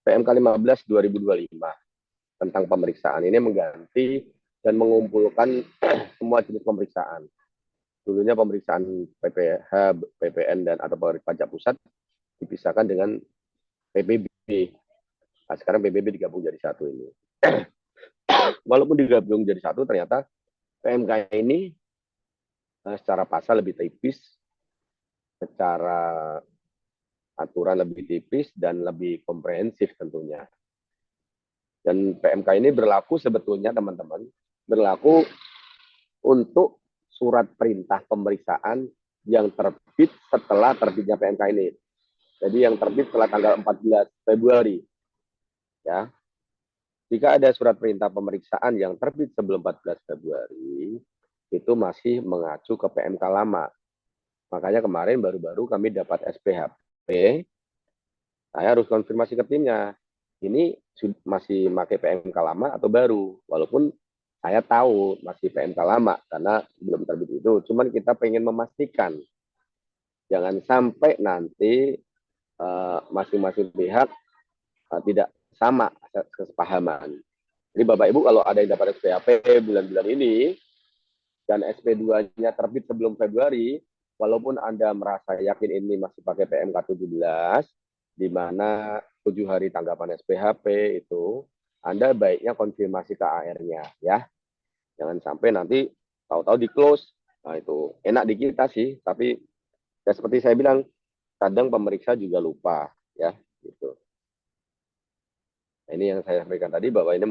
PMK 15 2025 tentang pemeriksaan ini mengganti dan mengumpulkan semua jenis pemeriksaan. Dulunya pemeriksaan PPH, PPN dan atau pajak pusat dipisahkan dengan PPB. Nah, sekarang PPB digabung jadi satu ini. Walaupun digabung jadi satu, ternyata PMK ini secara pasal lebih tipis, secara aturan lebih tipis dan lebih komprehensif tentunya. Dan PMK ini berlaku sebetulnya teman-teman, berlaku untuk surat perintah pemeriksaan yang terbit setelah terbitnya PMK ini. Jadi yang terbit setelah tanggal 14 Februari. Ya. Jika ada surat perintah pemeriksaan yang terbit sebelum 14 Februari, itu masih mengacu ke PMK lama. Makanya kemarin baru-baru kami dapat SPHP, saya harus konfirmasi ke timnya. Ini masih pakai PMK lama atau baru? Walaupun saya tahu masih PMK lama karena belum terbit itu. Cuman kita pengen memastikan jangan sampai nanti masing-masing pihak tidak sama kesepahaman. Jadi Bapak Ibu kalau ada yang dapat SPHP bulan-bulan ini dan SP2-nya terbit sebelum Februari, walaupun Anda merasa yakin ini masih pakai PMK 17, di mana 7 hari tanggapan SPHP itu, Anda baiknya konfirmasi ke AR-nya ya. Jangan sampai nanti tahu-tahu di close. Nah itu enak di kita sih, tapi ya seperti saya bilang, kadang pemeriksa juga lupa ya gitu. Nah, ini yang saya sampaikan tadi bahwa ini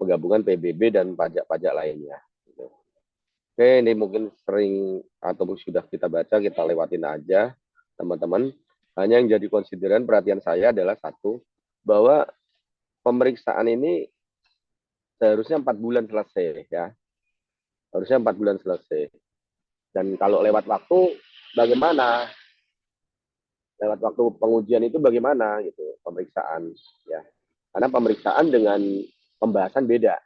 menggabungkan PBB dan pajak-pajak lainnya. Gitu. Oke, ini mungkin sering atau sudah kita baca, kita lewatin aja teman-teman. Hanya yang jadi konsideran perhatian saya adalah satu, bahwa pemeriksaan ini seharusnya 4 bulan selesai ya. Harusnya 4 bulan selesai. Dan kalau lewat waktu, bagaimana? Lewat waktu pengujian itu bagaimana gitu, pemeriksaan ya. Karena pemeriksaan dengan pembahasan beda.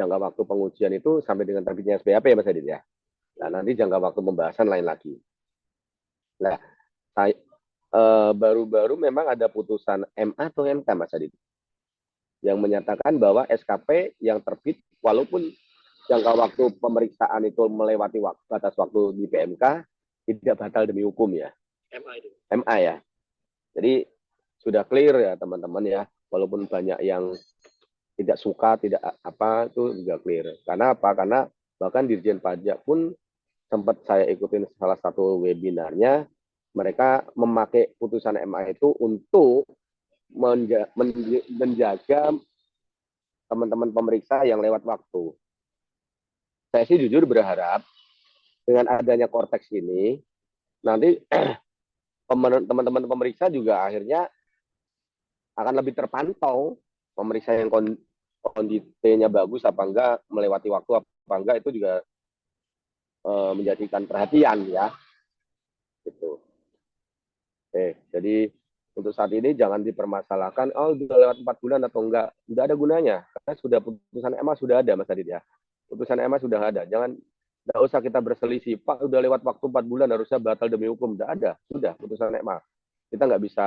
Jangka waktu pengujian itu sampai dengan terbitnya SPHP ya Mas Adit ya. Nah, nanti jangka waktu pembahasan lain lagi. Nah, saya baru-baru memang ada putusan MA atau MK Mas Adit yang menyatakan bahwa SKP yang terbit walaupun jangka waktu pemeriksaan itu melewati batas waktu di PMK tidak batal demi hukum ya. MA itu. MA ya. Jadi sudah clear ya teman-teman ya. Walaupun banyak yang tidak suka, tidak apa itu juga clear. Karena apa? Karena bahkan Dirjen Pajak pun sempat saya ikutin salah satu webinarnya, mereka memakai putusan MA itu untuk menjaga teman-teman pemeriksa yang lewat waktu. Saya sih jujur berharap dengan adanya Kortex ini, nanti teman-teman pemeriksa juga akhirnya akan lebih terpantau pemeriksa yang kondisinya bagus apa enggak, melewati waktu apa enggak, itu juga menjadikan perhatian ya. Gitu. Jadi untuk saat ini jangan dipermasalahkan, oh sudah lewat 4 bulan atau enggak. Enggak ada gunanya, karena sudah putusan MA sudah ada Mas Adit ya. Putusan MA sudah ada, jangan enggak usah kita berselisih, Pak udah lewat waktu 4 bulan harusnya batal demi hukum. Enggak ada, sudah putusan MA. Kita nggak bisa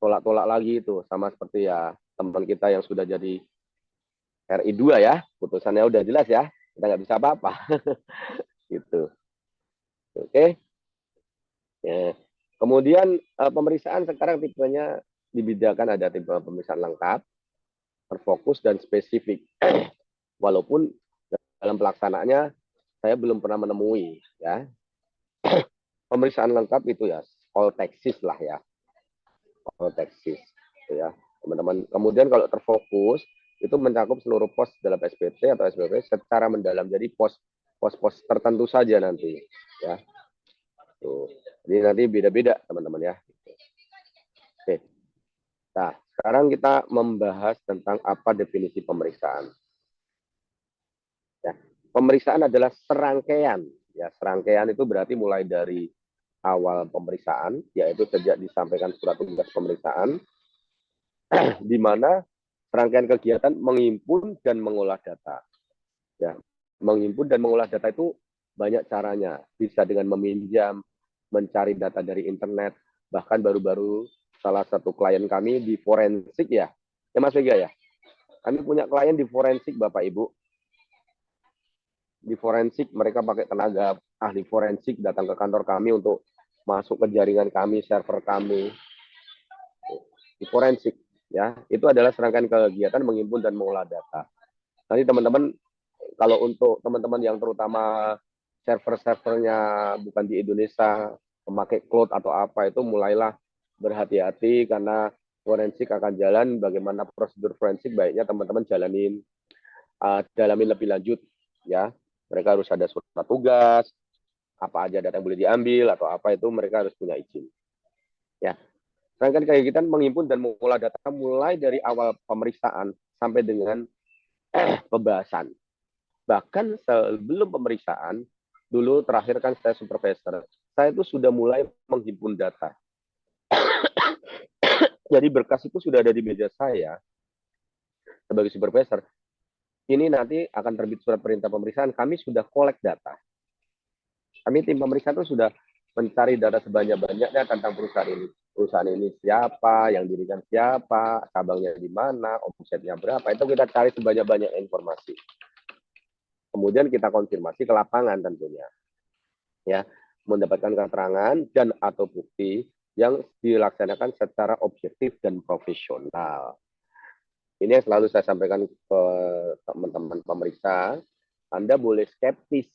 tolak-tolak lagi itu, sama seperti ya teman kita yang sudah jadi RI2 ya, putusannya udah jelas ya, kita nggak bisa apa-apa. Gitu. Oke. Ya. Kemudian pemeriksaan sekarang tipenya dibedakan, ada tipe pemeriksaan lengkap, terfokus dan spesifik. Walaupun dalam pelaksanaannya saya belum pernah menemui ya. Pemeriksaan lengkap itu ya all teknis lah ya. All teknis ya, teman-teman. Kemudian kalau terfokus itu mencakup seluruh pos dalam SPT atau SPP secara mendalam. Jadi pos tertentu saja nanti ya. Tuh. Jadi nanti beda-beda teman-teman ya. Oke. Nah, sekarang kita membahas tentang apa definisi pemeriksaan. Ya, pemeriksaan adalah serangkaian. Ya, serangkaian itu berarti mulai dari awal pemeriksaan, yaitu sejak disampaikan surat tugas pemeriksaan, di mana serangkaian kegiatan menghimpun dan mengolah data. Ya, menghimpun dan mengolah data itu banyak caranya. Bisa dengan meminjam, mencari data dari internet, bahkan baru-baru salah satu klien kami di forensik ya Mas Vega ya. Kami punya klien di forensik Bapak Ibu. Di forensik mereka pakai tenaga ahli forensik datang ke kantor kami untuk masuk ke jaringan kami, server kami. Di forensik ya, itu adalah serangkaian kegiatan menghimpun dan mengolah data. Nanti teman-teman, kalau untuk teman-teman yang terutama server-servernya bukan di Indonesia, memakai cloud atau apa, itu mulailah berhati-hati karena forensik akan jalan. Bagaimana prosedur forensik, baiknya teman-teman dalamin lebih lanjut ya. Mereka harus ada surat tugas, apa aja data yang boleh diambil atau apa, itu mereka harus punya izin ya. Rangkaian kegiatan menghimpun dan mengolah data mulai dari awal pemeriksaan sampai dengan pembahasan. Bahkan sebelum pemeriksaan, dulu terakhir kan saya supervisor, saya itu sudah mulai menghimpun data. Jadi berkas itu sudah ada di meja saya sebagai supervisor. Ini nanti akan terbit surat perintah pemeriksaan, kami sudah collect data. Kami tim pemeriksaan itu sudah mencari data sebanyak-banyaknya tentang perusahaan ini. Perusahaan ini siapa, yang dirikan siapa, cabangnya di mana, omsetnya berapa, itu kita cari sebanyak-banyak informasi. Kemudian kita konfirmasi ke lapangan tentunya. Ya, mendapatkan keterangan dan atau bukti yang dilaksanakan secara objektif dan profesional. Ini yang selalu saya sampaikan ke teman-teman pemeriksa, Anda boleh skeptis.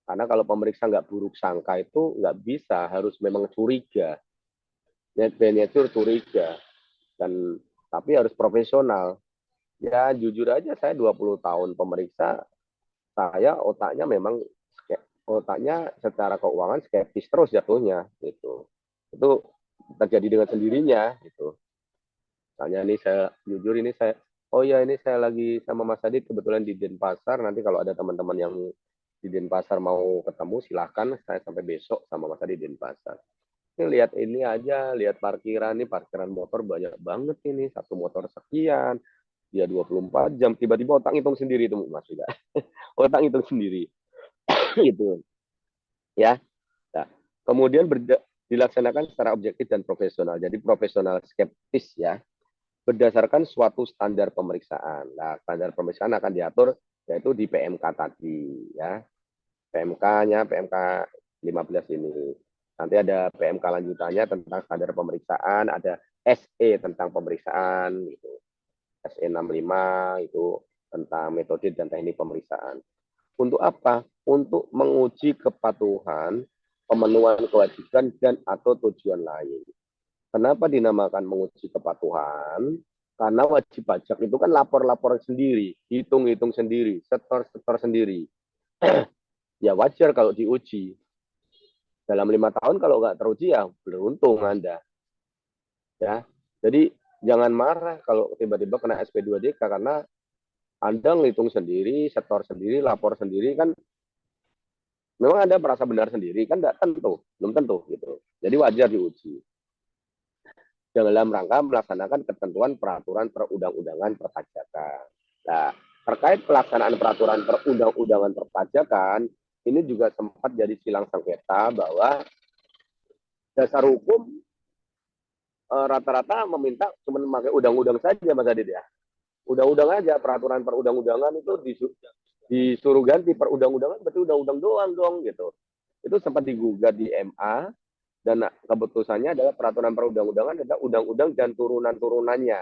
Karena kalau pemeriksa nggak buruk sangka itu nggak bisa, harus memang curiga. Nature curiga. Tapi harus profesional. Ya jujur aja saya 20 tahun pemeriksa, saya otaknya secara keuangan skeptis terus jatuhnya gitu. Itu terjadi dengan sendirinya gitu. Misalnya ini saya jujur ini saya lagi sama Mas Adit kebetulan di Denpasar, nanti kalau ada teman-teman yang di Denpasar mau ketemu silahkan, saya sampai besok sama Mas Adit di Denpasar. Ini aja, lihat parkiran, ini parkiran motor banyak banget ini, satu motor sekian, dia 24 jam, tiba-tiba otak hitung sendiri itu Mas juga. Otak hitung sendiri. Gitu. Ya. Nah, kemudian dilaksanakan secara objektif dan profesional. Jadi profesional skeptis ya, berdasarkan suatu standar pemeriksaan. Nah, standar pemeriksaan akan diatur yaitu di PMK tadi ya. PMK-nya PMK 15 ini. Nanti ada PMK lanjutannya tentang standar pemeriksaan, ada SE tentang pemeriksaan gitu. SE 65 itu tentang metode dan teknik pemeriksaan. Untuk apa? Untuk menguji kepatuhan, pemenuhan kewajiban dan atau tujuan lain. Kenapa dinamakan menguji kepatuhan? Karena wajib pajak itu kan lapor-lapor sendiri, hitung-hitung sendiri, setor-setor sendiri. Ya wajar kalau diuji. Dalam 5 tahun kalau nggak teruji ya beruntung Anda. Ya, jadi jangan marah kalau tiba-tiba kena SP2DK karena Anda ngitung sendiri, setor sendiri, lapor sendiri kan memang Anda merasa benar sendiri kan belum tentu gitu. Jadi wajar diuji. Dalam rangka melaksanakan ketentuan peraturan perundang-undangan perpajakan. Nah, terkait pelaksanaan peraturan perundang-undangan perpajakan, ini juga sempat jadi silang sengketa bahwa dasar hukum rata-rata meminta cuma memakai undang-undang saja Mas Adit ya. Undang-undang aja, peraturan perundang-undangan itu disuruh ganti perundang-undangan berarti undang-undang doang dong gitu. Itu sempat digugat di MA dan keputusannya adalah peraturan perundang-undangan adalah undang-undang dan turunan-turunannya.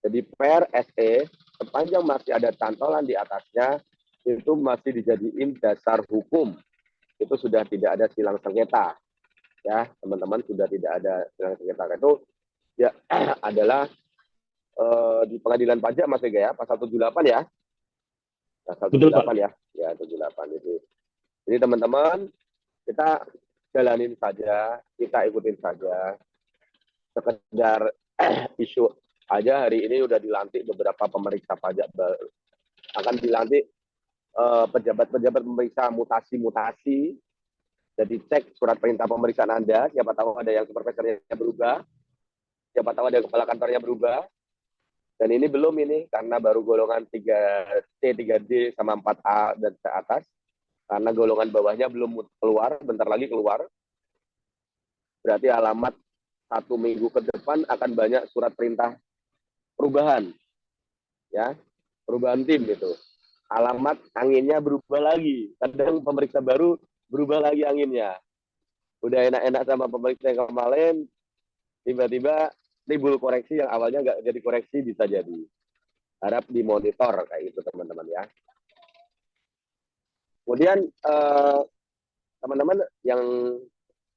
Jadi per SE sepanjang masih ada cantolan di atasnya itu masih dijadiin dasar hukum. Itu sudah tidak ada silang sengketa. Ya, teman-teman sudah tidak ada silang sengketa. Itu ya adalah di pengadilan pajak Mas Vega ya, pasal 78 ya. Pasal 78 ya. Ya, 78 itu. Jadi teman-teman, kita jalanin saja, kita ikutin saja. Sekedar isu aja hari ini udah dilantik beberapa pemeriksa pajak akan dilantik pejabat-pejabat pemeriksa mutasi-mutasi. Jadi cek surat perintah pemeriksaan Anda, siapa tahu ada yang supervisornya berubah, siapa tahu ada kepala kantornya berubah. Dan ini belum ini karena baru golongan 3C, 3D sama 4A dan ke atas. Karena golongan bawahnya belum keluar, bentar lagi keluar. Berarti alamat 1 minggu ke depan akan banyak surat perintah perubahan, ya, perubahan tim gitu. Alamat anginnya berubah lagi. Kadang pemeriksa baru berubah lagi anginnya. Udah enak-enak sama pemeriksa yang kemarin, tiba-tiba timbul koreksi yang awalnya nggak jadi koreksi, bisa jadi. Harap dimonitor kayak itu teman-teman ya. Kemudian teman-teman yang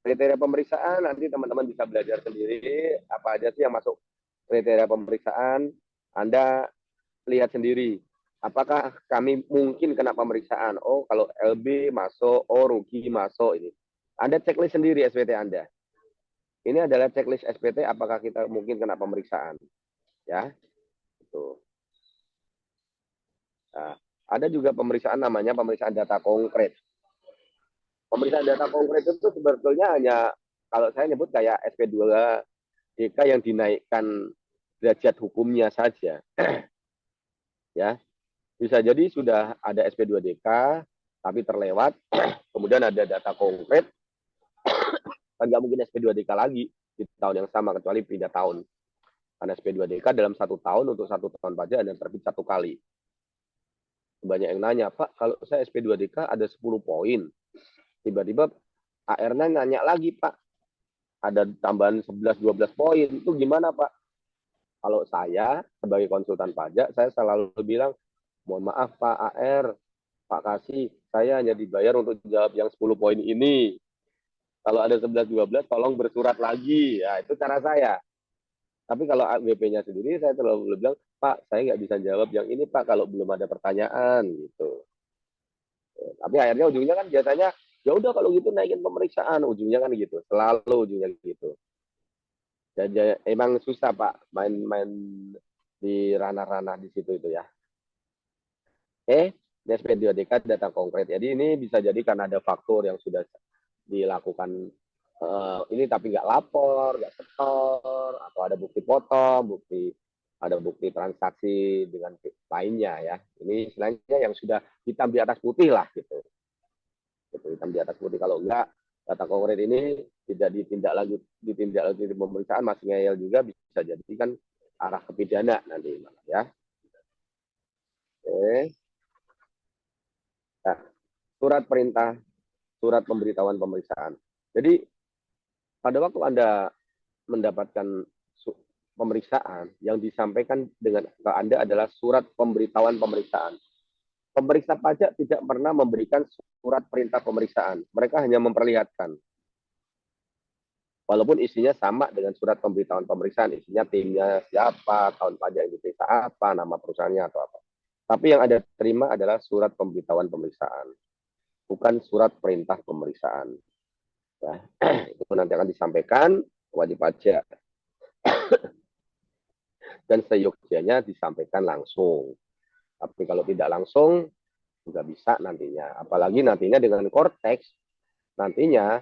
kriteria pemeriksaan nanti teman-teman bisa belajar sendiri apa aja sih yang masuk kriteria pemeriksaan. Anda lihat sendiri apakah kami mungkin kena pemeriksaan. Oh, kalau LB masuk, oh rugi masuk ini. Anda checklist sendiri SPT Anda. Ini adalah checklist SPT apakah kita mungkin kena pemeriksaan. Ya. Itu. Nah, ada juga pemeriksaan namanya pemeriksaan data konkret. Pemeriksaan data konkret itu sebetulnya hanya kalau saya nyebut kayak SP2DK yang dinaikkan derajat hukumnya saja. Ya, bisa jadi sudah ada SP2DK tapi terlewat, kemudian ada data konkret, kan nggak mungkin SP2DK lagi di tahun yang sama kecuali pindah tahun. Karena SP2DK dalam 1 tahun untuk 1 tahun pajak dan terbit 1 kali. Banyak yang nanya, Pak, kalau saya SP2DK ada 10 poin, tiba-tiba AR-nya nanya lagi, Pak, ada tambahan 11-12 poin, itu gimana, Pak? Kalau saya sebagai konsultan pajak, saya selalu bilang, mohon maaf Pak AR, Pak Kasih, saya hanya dibayar untuk jawab yang 10 poin ini. Kalau ada 11-12, tolong bersurat lagi. Ya, itu cara saya. Tapi kalau WP-nya sendiri, saya selalu bilang, Pak, saya nggak bisa jawab yang ini, Pak, kalau belum ada pertanyaan. Gitu. Tapi akhirnya ujungnya kan biasanya, ya udah kalau gitu naikin pemeriksaan. Ujungnya kan gitu. Selalu ujungnya gitu. Dan emang susah Pak main-main di ranah-ranah di situ itu ya. SP2DK data konkret. Jadi ini bisa jadi karena ada faktor yang sudah dilakukan ini tapi nggak lapor, nggak setor, atau ada bukti potong, ada bukti transaksi dengan lainnya ya. Ini istilahnya yang sudah hitam di atas putih lah gitu. Hitam di atas putih. Kalau enggak, data konkret ini tidak ditindaklanjuti di pemeriksaan masih ngeyel juga bisa jadi kan arah ke pidana nanti ya. Oke. Nah, surat perintah, surat pemberitahuan pemeriksaan. Jadi pada waktu Anda mendapatkan pemeriksaan yang disampaikan dengan ke Anda adalah surat pemberitahuan pemeriksaan. Pemeriksa pajak tidak pernah memberikan surat perintah pemeriksaan. Mereka hanya memperlihatkan. Walaupun isinya sama dengan surat pemberitahuan pemeriksaan, isinya timnya siapa, tahun pajak yang diperiksa apa, nama perusahaannya atau apa. Tapi yang Anda terima adalah surat pemberitahuan pemeriksaan, bukan surat perintah pemeriksaan. Ya, itu nanti akan disampaikan wajib pajak dan seyogyanya disampaikan langsung. Tapi kalau tidak langsung juga bisa nantinya. Apalagi nantinya dengan Cortex, nantinya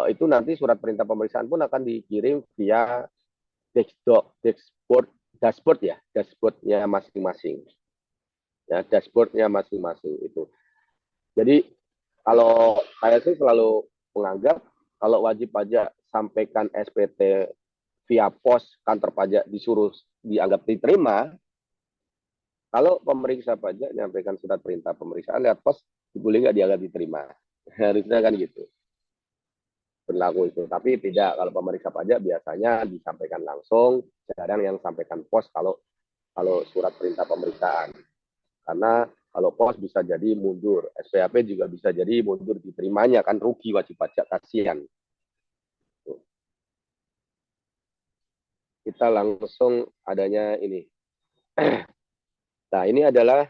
itu nanti surat perintah pemeriksaan pun akan dikirim via dashboard ya, dashboardnya masing-masing. Ya, dashboardnya masing-masing itu. Jadi kalau saya sih selalu menganggap kalau wajib pajak sampaikan SPT via pos kantor pajak disuruh dianggap diterima, kalau pemeriksa pajak menyampaikan surat perintah pemeriksaan lewat pos, boleh nggak dianggap diterima? Harusnya kan gitu. Berlaku itu. Tapi tidak, kalau pemeriksa pajak biasanya disampaikan langsung, jarang yang sampaikan pos kalau surat perintah pemeriksaan. Karena kalau pos bisa jadi mundur, SPAP juga bisa jadi mundur diterimanya, kan rugi wajib pajak, kasihan. Kita langsung adanya ini. Nah, ini adalah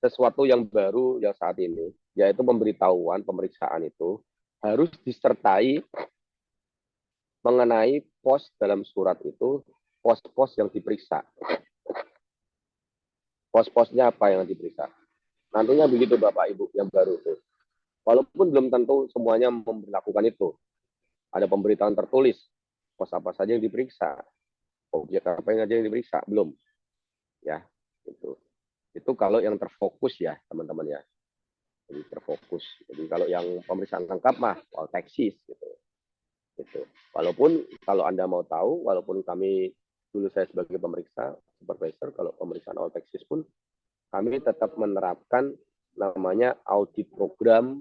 sesuatu yang baru yang saat ini, yaitu pemberitahuan pemeriksaan itu harus disertai mengenai pos dalam surat itu, pos-pos yang diperiksa. Pos-posnya apa yang diperiksa. Nantinya begitu Bapak Ibu yang baru itu. Walaupun belum tentu semuanya memperlakukan itu. Ada pemberitahuan tertulis, pos apa saja yang diperiksa, objek apa yang aja yang diperiksa, belum. Ya, itu kalau yang terfokus ya teman-teman ya. Jadi terfokus. Jadi kalau yang pemeriksaan lengkap mah all taxis gitu. Gitu. Walaupun kalau Anda mau tahu, walaupun kami dulu saya sebagai pemeriksa supervisor, kalau pemeriksaan all taxis pun kami tetap menerapkan namanya audit program,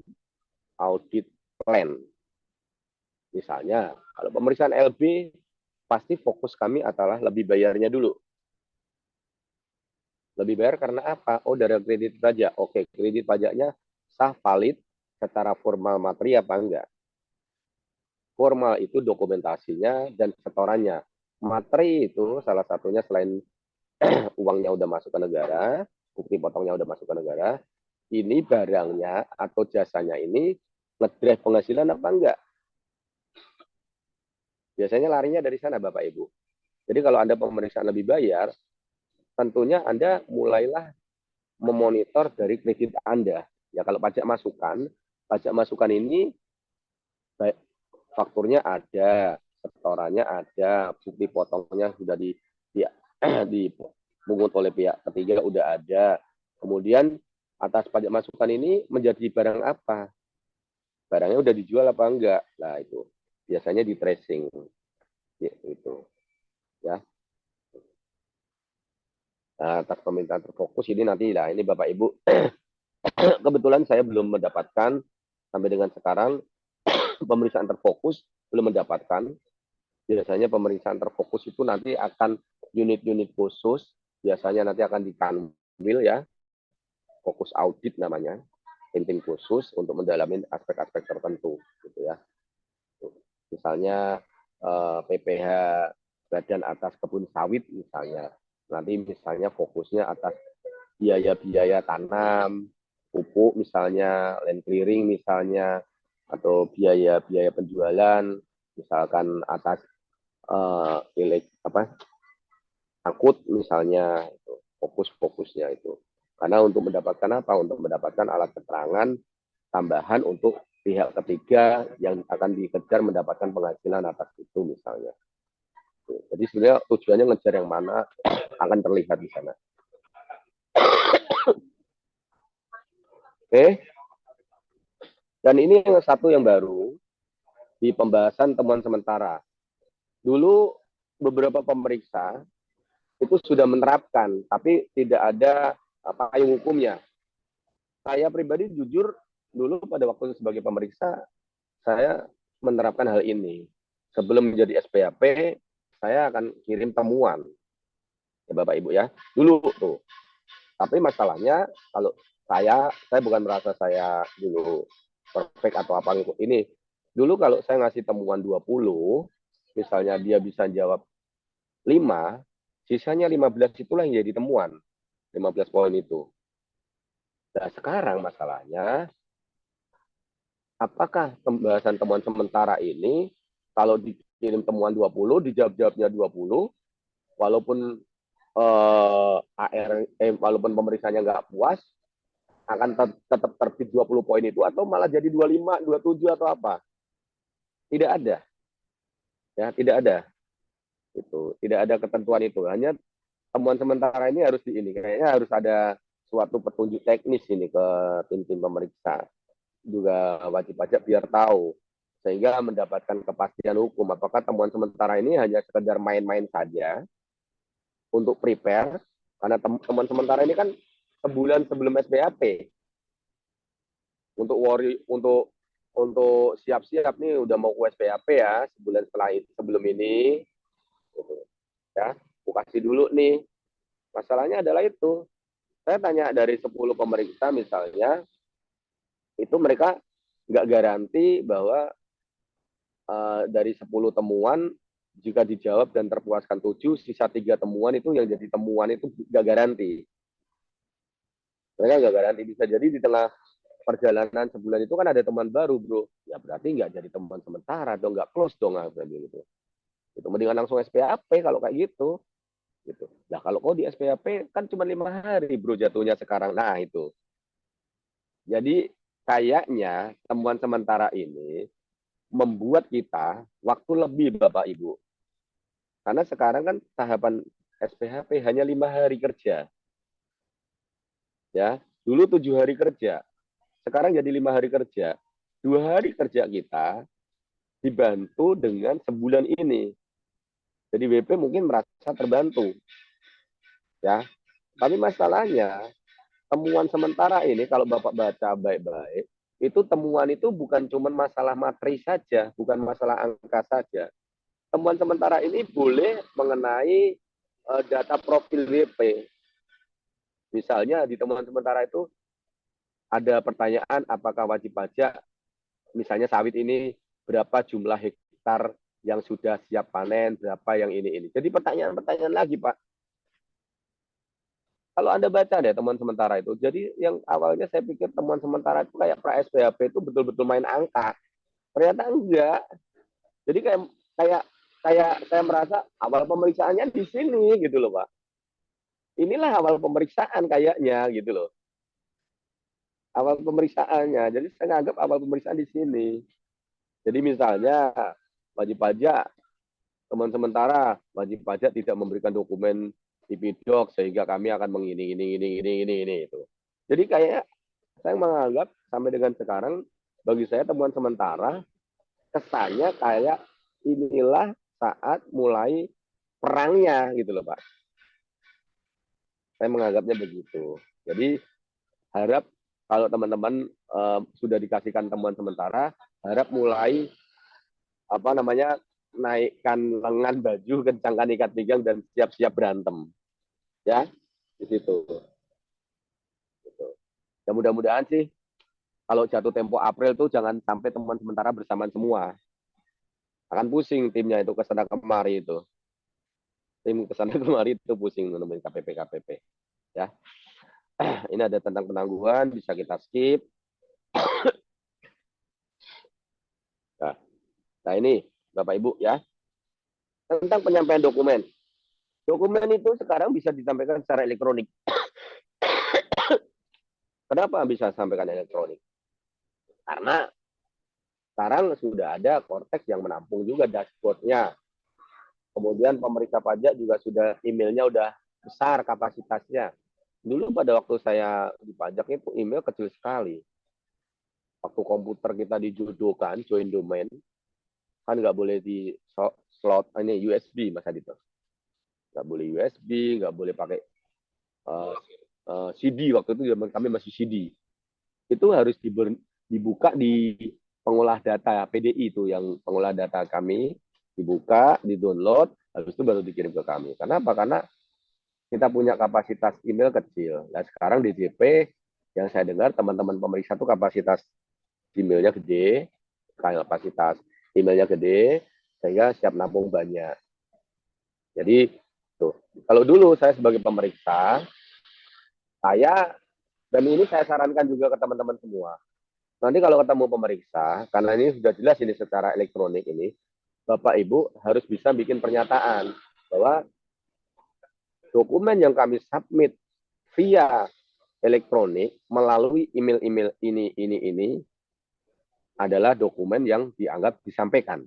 audit plan. Misalnya, kalau pemeriksaan LB, pasti fokus kami adalah lebih bayarnya dulu. Lebih bayar karena apa? Oh, dari kredit pajak. Oke, kredit pajaknya sah, valid, secara formal materi apa enggak? Formal itu dokumentasinya dan setorannya. Materi itu salah satunya selain uangnya udah masuk ke negara, bukti potongnya udah masuk ke negara, ini barangnya atau jasanya ini ngedrive penghasilan apa enggak? Biasanya larinya dari sana Bapak Ibu. Jadi kalau Anda pemeriksaan lebih bayar, tentunya Anda mulailah memonitor dari kredit Anda. Ya kalau pajak masukan ini baik fakturnya ada, setorannya ada, bukti potongnya sudah di dipungut oleh pihak ketiga udah ada. Kemudian atas pajak masukan ini menjadi barang apa? Barangnya udah dijual apa enggak? Nah itu biasanya di tracing ya, itu ya. Nah, atas permintaan terfokus ini nanti lah ini Bapak Ibu kebetulan saya belum mendapatkan sampai dengan sekarang pemeriksaan terfokus belum mendapatkan. Biasanya pemeriksaan terfokus itu nanti akan unit-unit khusus, biasanya nanti akan dikanwil ya, fokus audit namanya, tim khusus untuk mendalami aspek-aspek tertentu gitu ya. Misalnya PPH badan atas kebun sawit misalnya. Nanti misalnya fokusnya atas biaya-biaya tanam, pupuk misalnya, land clearing misalnya, atau biaya-biaya penjualan, misalkan atas angkut misalnya, itu fokus-fokusnya itu. Karena untuk mendapatkan apa? Untuk mendapatkan alat keterangan tambahan untuk pihak ketiga yang akan dikejar mendapatkan penghasilan atas itu misalnya. Jadi sebenarnya tujuannya ngejar yang mana akan terlihat di sana. Oke. Dan ini yang satu yang baru di pembahasan temuan sementara. Dulu beberapa pemeriksa itu sudah menerapkan, tapi tidak ada payung hukumnya. Saya pribadi jujur dulu pada waktu sebagai pemeriksa, saya menerapkan hal ini. Sebelum menjadi SPAP, saya akan kirim temuan ya Bapak Ibu ya. Dulu tuh. Tapi masalahnya kalau saya bukan merasa saya dulu perfect atau apa ini. Dulu kalau saya ngasih temuan 20, misalnya dia bisa jawab 5, sisanya 15 itulah yang jadi temuan. 15 poin itu. Nah, sekarang masalahnya apakah pembahasan temuan sementara ini kalau dikirim temuan 20, dijawab-jawabnya 20, walaupun walaupun pemeriksaannya nggak puas, akan tetap terbit 20 poin itu atau malah jadi 25, 27 atau apa? Tidak ada. Ya, tidak ada. Itu, tidak ada ketentuan itu. Hanya temuan sementara ini harus kayaknya harus ada suatu petunjuk teknis ini ke tim-tim pemeriksa. Juga wajib pajak biar tahu sehingga mendapatkan kepastian hukum apakah temuan sementara ini hanya sekedar main-main saja untuk prepare karena temuan sementara ini kan sebulan sebelum SBAP untuk siap-siap nih udah mau ke SPAP ya sebulan sebelum ini gitu, ya aku kasih dulu nih. Masalahnya adalah itu saya tanya dari 10 pemeriksa misalnya itu mereka nggak garansi bahwa dari 10 temuan jika dijawab dan terpuaskan 7 sisa 3 temuan itu yang jadi temuan itu nggak garansi. Mereka nggak garansi bisa jadi di tengah perjalanan sebulan itu kan ada teman baru bro, ya berarti nggak jadi teman sementara dong, nggak close dong gitu. Itu mendingan langsung SPAP kalau kayak gitu. Gitu. Nah kalau kau di SPAP kan cuma 5 hari bro jatuhnya sekarang. Nah itu. Jadi kayaknya temuan sementara ini membuat kita waktu lebih Bapak Ibu. Karena sekarang kan tahapan SPHP hanya 5 hari kerja. Ya, dulu 7 hari kerja. Sekarang jadi 5 hari kerja. 2 hari kerja kita dibantu dengan sebulan ini. Jadi WP mungkin merasa terbantu, ya. Tapi masalahnya temuan sementara ini kalau Bapak baca baik-baik, itu temuan itu bukan cuma masalah materi saja, bukan masalah angka saja. Temuan sementara ini boleh mengenai data profil WP. Misalnya di temuan sementara itu ada pertanyaan apakah wajib pajak, misalnya sawit ini berapa jumlah hektar yang sudah siap panen, berapa yang ini. Jadi pertanyaan-pertanyaan lagi, Pak. Kalau Anda baca deh temuan sementara itu, jadi yang awalnya saya pikir temuan sementara itu kayak pra SPHP itu betul-betul main angka. Ternyata enggak. Jadi kayak kayak kayak saya merasa awal pemeriksaannya di sini gitu loh, Pak. Inilah awal pemeriksaan kayaknya gitu loh. Awal pemeriksaannya. Jadi saya anggap awal pemeriksaan di sini. Jadi misalnya wajib pajak, teman sementara wajib pajak tidak memberikan dokumen Ipidok sehingga kami akan ini itu. Jadi kayak saya menganggap sampai dengan sekarang bagi saya temuan sementara kesannya kayak inilah saat mulai perangnya gitu loh, Pak. Saya menganggapnya begitu. Jadi harap kalau teman-teman sudah dikasihkan temuan sementara, harap mulai apa namanya naikkan lengan baju, kencangkan ikat pinggang dan siap-siap berantem. Ya, di situ. Gitu. Ya mudah-mudahan sih kalau jatuh tempo April tuh jangan sampai teman sementara bersamaan semua. Akan pusing timnya itu kesana kemari itu. Tim kesana kemari itu pusing menemukan KPP. Ya, ini ada tentang penangguhan bisa kita skip. Nah, nah ini Bapak Ibu ya tentang penyampaian dokumen. Dokumen itu sekarang bisa disampaikan secara elektronik. Kenapa bisa sampaikan elektronik? Karena sekarang sudah ada Cortex yang menampung juga dashboardnya. Kemudian pemeriksa pajak juga sudah emailnya udah besar kapasitasnya. Dulu pada waktu saya di pajak itu email kecil sekali. Waktu komputer kita dijodohkan, join domain, kan nggak boleh di slot ini USB Mas Adito. Nggak boleh USB, nggak boleh pakai CD waktu itu kami masih CD. Itu harus dibuka di pengolah data PDI itu yang pengolah data kami dibuka, di-download, habis itu baru dikirim ke kami. Kenapa? Karena kita punya kapasitas email kecil. Nah, sekarang di JP yang saya dengar teman-teman pemeriksa itu kapasitas emailnya gede, kapasitas emailnya gede, sehingga siap nampung banyak. Jadi, tuh. Kalau dulu saya sebagai pemeriksa, saya, dan ini saya sarankan juga ke teman-teman semua, nanti kalau ketemu pemeriksa, karena ini sudah jelas ini secara elektronik ini, Bapak Ibu harus bisa bikin pernyataan bahwa dokumen yang kami submit via elektronik melalui email-email ini adalah dokumen yang dianggap disampaikan.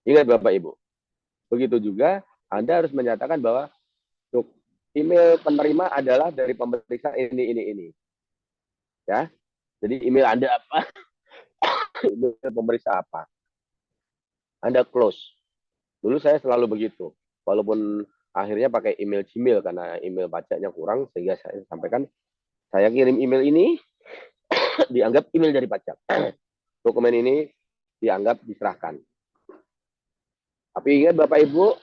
Ingat Bapak Ibu. Begitu juga Anda harus menyatakan bahwa email penerima adalah dari pemeriksa ini. Ya. Jadi email Anda apa? Email pemeriksa apa? Anda close. Dulu saya selalu begitu. Walaupun akhirnya pakai email Gmail karena email pajaknya kurang sehingga saya sampaikan saya kirim email ini dianggap email dari pajak. Dokumen ini dianggap diserahkan. Tapi ingat Bapak Ibu,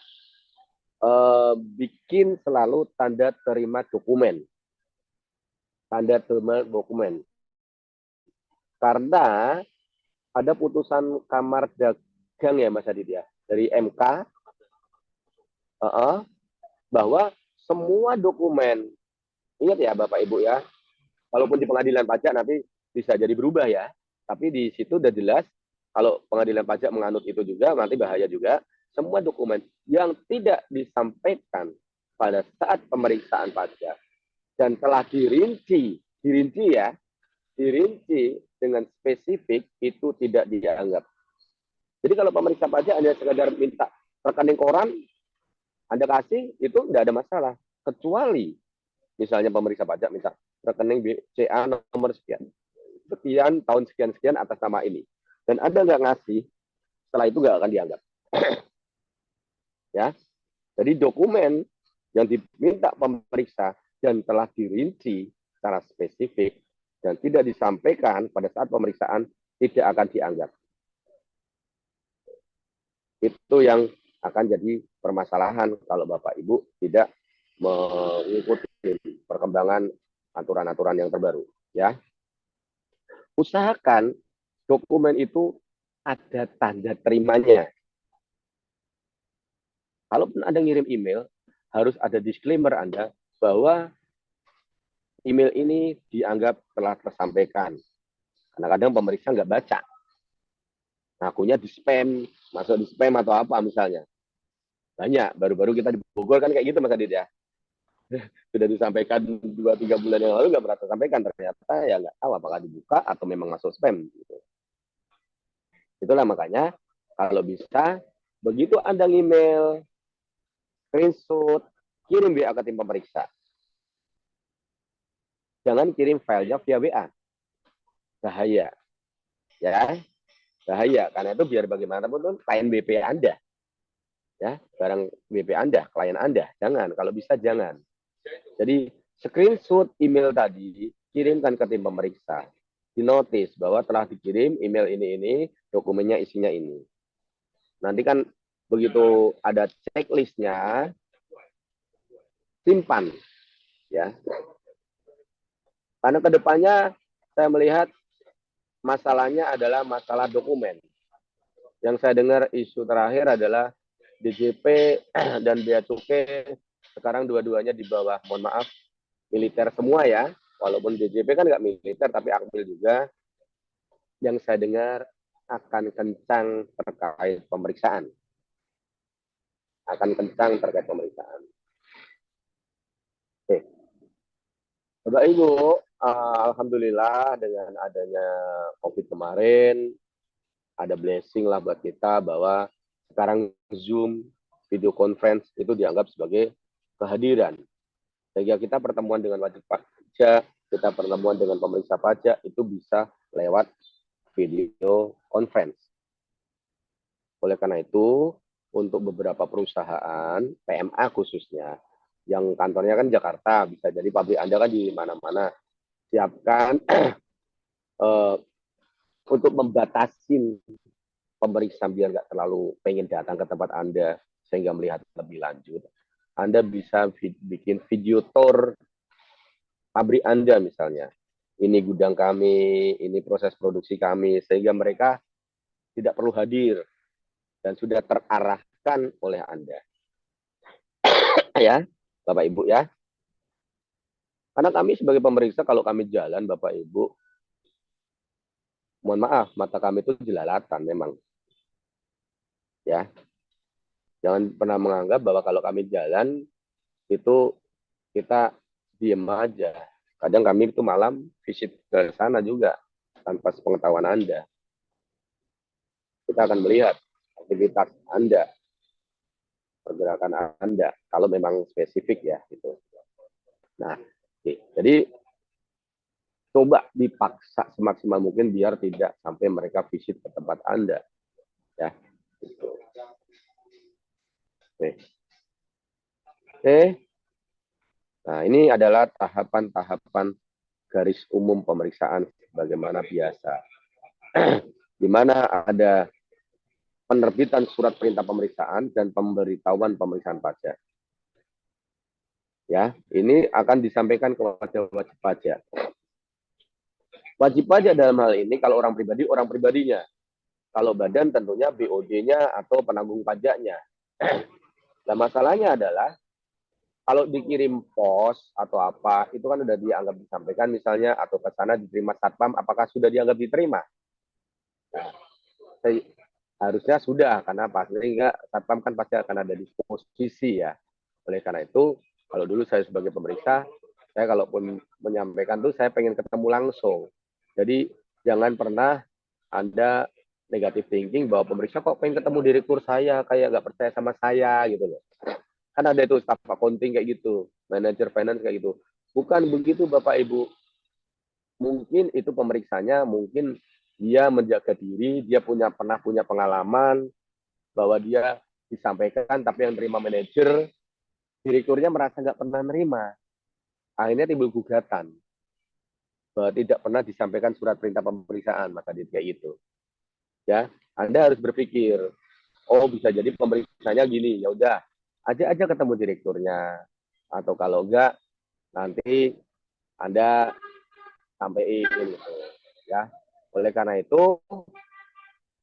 bikin selalu tanda terima dokumen. Tanda terima dokumen. Karena ada putusan Kamar Dagang ya Mas Adit ya, dari MK, bahwa semua dokumen, ingat ya Bapak Ibu ya, walaupun di pengadilan pajak nanti bisa jadi berubah ya, tapi di situ udah jelas kalau pengadilan pajak menganut itu juga nanti bahaya juga. Semua dokumen yang tidak disampaikan pada saat pemeriksaan pajak dan telah dirinci ya, dirinci dengan spesifik itu tidak dianggap. Jadi kalau pemeriksa pajak hanya sekedar minta rekening koran, Anda kasih itu tidak ada masalah. Kecuali misalnya pemeriksa pajak minta rekening BCA nomor sekian tahun sekian atas nama ini, dan Anda nggak ngasih, setelah itu nggak akan dianggap. Ya, jadi dokumen yang diminta pemeriksa dan telah dirinci secara spesifik dan tidak disampaikan pada saat pemeriksaan tidak akan dianggap. Itu yang akan jadi permasalahan kalau Bapak Ibu tidak mengikuti perkembangan aturan-aturan yang terbaru. Ya, usahakan dokumen itu ada tanda terimanya. Kalaupun Anda ngirim email, harus ada disclaimer Anda bahwa email ini dianggap telah tersampaikan. Kadang-kadang pemeriksa nggak baca. Ngakunya di spam, masuk di spam atau apa misalnya. Banyak, baru-baru kita di Bogor kan kayak gitu Mas Adit ya. Sudah disampaikan 2-3 bulan yang lalu nggak pernah tersampaikan. Ternyata ya nggak tahu apakah dibuka atau memang masuk spam. Gitu. Itulah makanya kalau bisa, begitu Anda email, screenshot, kirim WA ke tim pemeriksa. Jangan kirim filenya via WA. Bahaya. Ya, bahaya. Karena itu biar bagaimanapun itu klien BP Anda. Ya, barang BP Anda, klien Anda. Jangan, kalau bisa jangan. Jadi, screenshot email tadi, kirimkan ke tim pemeriksa. Dinotis bahwa telah dikirim email ini, dokumennya isinya ini. Nanti kan begitu ada checklistnya, simpan. Ya, karena kedepannya saya melihat masalahnya adalah masalah dokumen. Yang saya dengar isu terakhir adalah DJP dan Bea Cukai sekarang dua-duanya di bawah, mohon maaf, militer semua ya. Walaupun DJP kan nggak militer tapi akmil juga. Yang saya dengar akan kencang terkait pemeriksaan. Akan kencang terkait pemeriksaan. Oke. Bapak Ibu, alhamdulillah dengan adanya COVID kemarin, ada blessing lah buat kita bahwa sekarang Zoom, video conference itu dianggap sebagai kehadiran. Sehingga kita pertemuan dengan wajib pajak, kita pertemuan dengan pemeriksa pajak itu bisa lewat video conference. Oleh karena itu, untuk beberapa perusahaan, PMA khususnya, yang kantornya kan Jakarta, bisa jadi pabrik Anda kan di mana-mana, siapkan untuk membatasi pemeriksaan biar nggak terlalu pengen datang ke tempat Anda sehingga melihat lebih lanjut. Anda bisa bikin video tour pabrik Anda misalnya. Ini gudang kami, ini proses produksi kami, sehingga mereka tidak perlu hadir dan sudah terarahkan oleh Anda. Ya, Bapak Ibu ya. Karena kami sebagai pemeriksa kalau kami jalan Bapak Ibu, mohon maaf, mata kami itu jelalatan memang. Ya. Jangan pernah menganggap bahwa kalau kami jalan itu kita diem aja. Kadang kami itu malam visit ke sana juga tanpa sepengetahuan Anda. Kita akan melihat aktivitas Anda, pergerakan Anda, kalau memang spesifik ya. Gitu. Nah, jadi coba dipaksa semaksimal mungkin biar tidak sampai mereka visit ke tempat Anda. Ya, gitu. Oke. Nah, ini adalah tahapan-tahapan garis umum pemeriksaan bagaimana biasa. Di mana ada penerbitan surat perintah pemeriksaan dan pemberitahuan pemeriksaan pajak. Ya, ini akan disampaikan kepada wajib pajak. Wajib pajak dalam hal ini kalau orang pribadi, orang pribadinya. Kalau badan tentunya BOD-nya atau penanggung pajaknya. Nah, masalahnya adalah kalau dikirim pos atau apa, itu kan sudah dianggap disampaikan misalnya, atau ke sana diterima Satpam, apakah sudah dianggap diterima? Nah, harusnya sudah, karena pasti enggak, Satpam kan pasti akan ada di posisi ya. Oleh karena itu, kalau dulu saya sebagai pemeriksa, saya kalaupun menyampaikan tuh saya pengen ketemu langsung. Jadi jangan pernah Anda negatif thinking bahwa pemeriksa kok pengen ketemu direktur saya, kayak nggak percaya sama saya gitu loh. Kan ada itu staf accounting kayak gitu, manajer finance kayak gitu. Bukan begitu Bapak Ibu. Mungkin itu pemeriksanya mungkin dia menjaga diri, dia pernah punya pengalaman bahwa dia disampaikan, tapi yang terima manajer, direkturnya merasa nggak pernah nerima. Akhirnya timbul gugatan bahwa tidak pernah disampaikan surat perintah pemeriksaan, maka dia kayak gitu. Ya, Anda harus berpikir, oh bisa jadi pemeriksaannya gini, ya udah, ajak aja ketemu direkturnya, atau kalau enggak nanti Anda sampaikan gitu, ya. Oleh karena itu,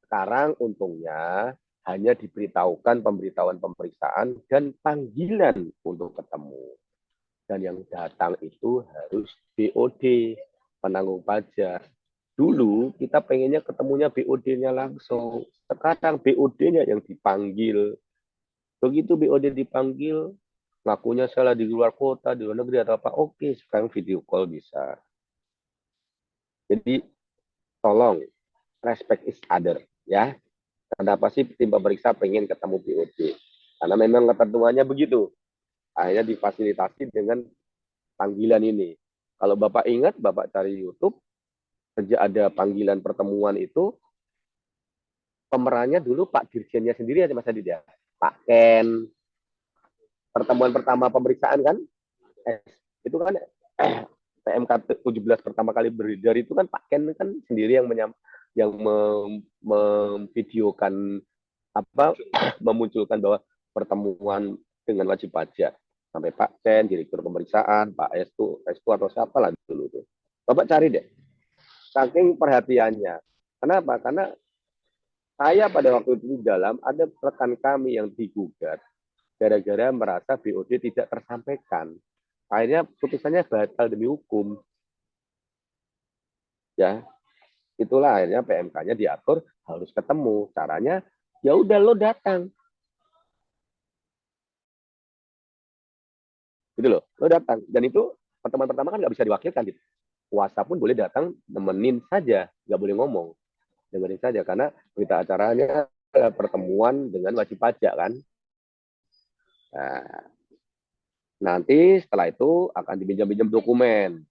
sekarang untungnya hanya diberitahukan pemberitahuan pemeriksaan dan panggilan untuk ketemu. Dan yang datang itu harus BOD, penanggung pajak. Dulu kita pengennya ketemunya BOD-nya langsung. Sekarang BOD-nya yang dipanggil. Begitu BOD dipanggil, ngakunya salah di luar kota, di luar negeri atau apa, oke, sekarang video call bisa. Jadi tolong respect each other, ya. Kenapa sih tim pemeriksa pengen ketemu BOD? Karena memang ketentuannya begitu. Akhirnya difasilitasi dengan panggilan ini. Kalau Bapak ingat, Bapak cari YouTube, sejak ada panggilan pertemuan itu, pemerannya dulu Pak Dirjennya sendiri aja Mas Adit ya. Pak Ken, pertemuan pertama pemeriksaan kan, itu kan PMK 17 pertama kali beredar itu kan Pak Ken kan sendiri yang memvideokan apa memunculkan bahwa pertemuan dengan wajib pajak sampai Pak Ken, direktur pemeriksaan, Pak Estu atau siapa lah dulu tuh. Bapak cari deh, saking perhatiannya. Kenapa? Karena saya pada waktu itu di dalam ada rekan kami yang digugat gara-gara merasa BOD tidak tersampaikan. Akhirnya putusannya batal demi hukum. Ya, itulah akhirnya PMK-nya diatur harus ketemu. Caranya ya udah lo datang. Gitu loh, lo datang. Dan itu pertemuan pertama kan nggak bisa diwakilkan gitu. Kuasa pun boleh datang nemenin saja, nggak boleh ngomong. Dengerin saja karena berita acaranya pertemuan dengan wajib pajak kan. Nah, nanti setelah itu akan dipinjam-pinjam dokumen.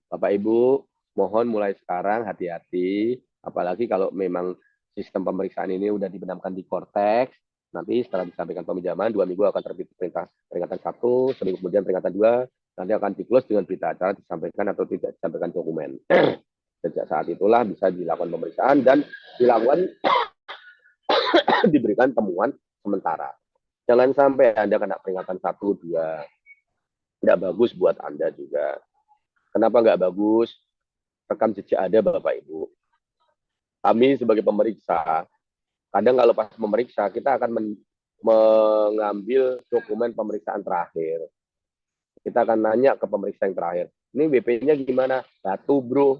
Bapak Ibu, mohon mulai sekarang hati-hati, apalagi kalau memang sistem pemeriksaan ini sudah dibenamkan di Cortex, nanti setelah disampaikan peminjaman, 2 minggu akan terbit perintah peringatan 1, seminggu kemudian peringatan 2, nanti akan di-close dengan berita acara disampaikan atau tidak disampaikan dokumen. Sejak saat itulah bisa dilakukan pemeriksaan dan dilakukan diberikan temuan sementara. Jangan sampai Anda kena peringatan 1, 2, tidak bagus buat Anda juga. Kenapa nggak bagus? Rekam jejak ada Bapak Ibu. Kami sebagai pemeriksa, kadang kalau pas memeriksa, kita akan mengambil dokumen pemeriksaan terakhir. Kita akan nanya ke pemeriksa yang terakhir. Ini BP-nya gimana? Batu, bro.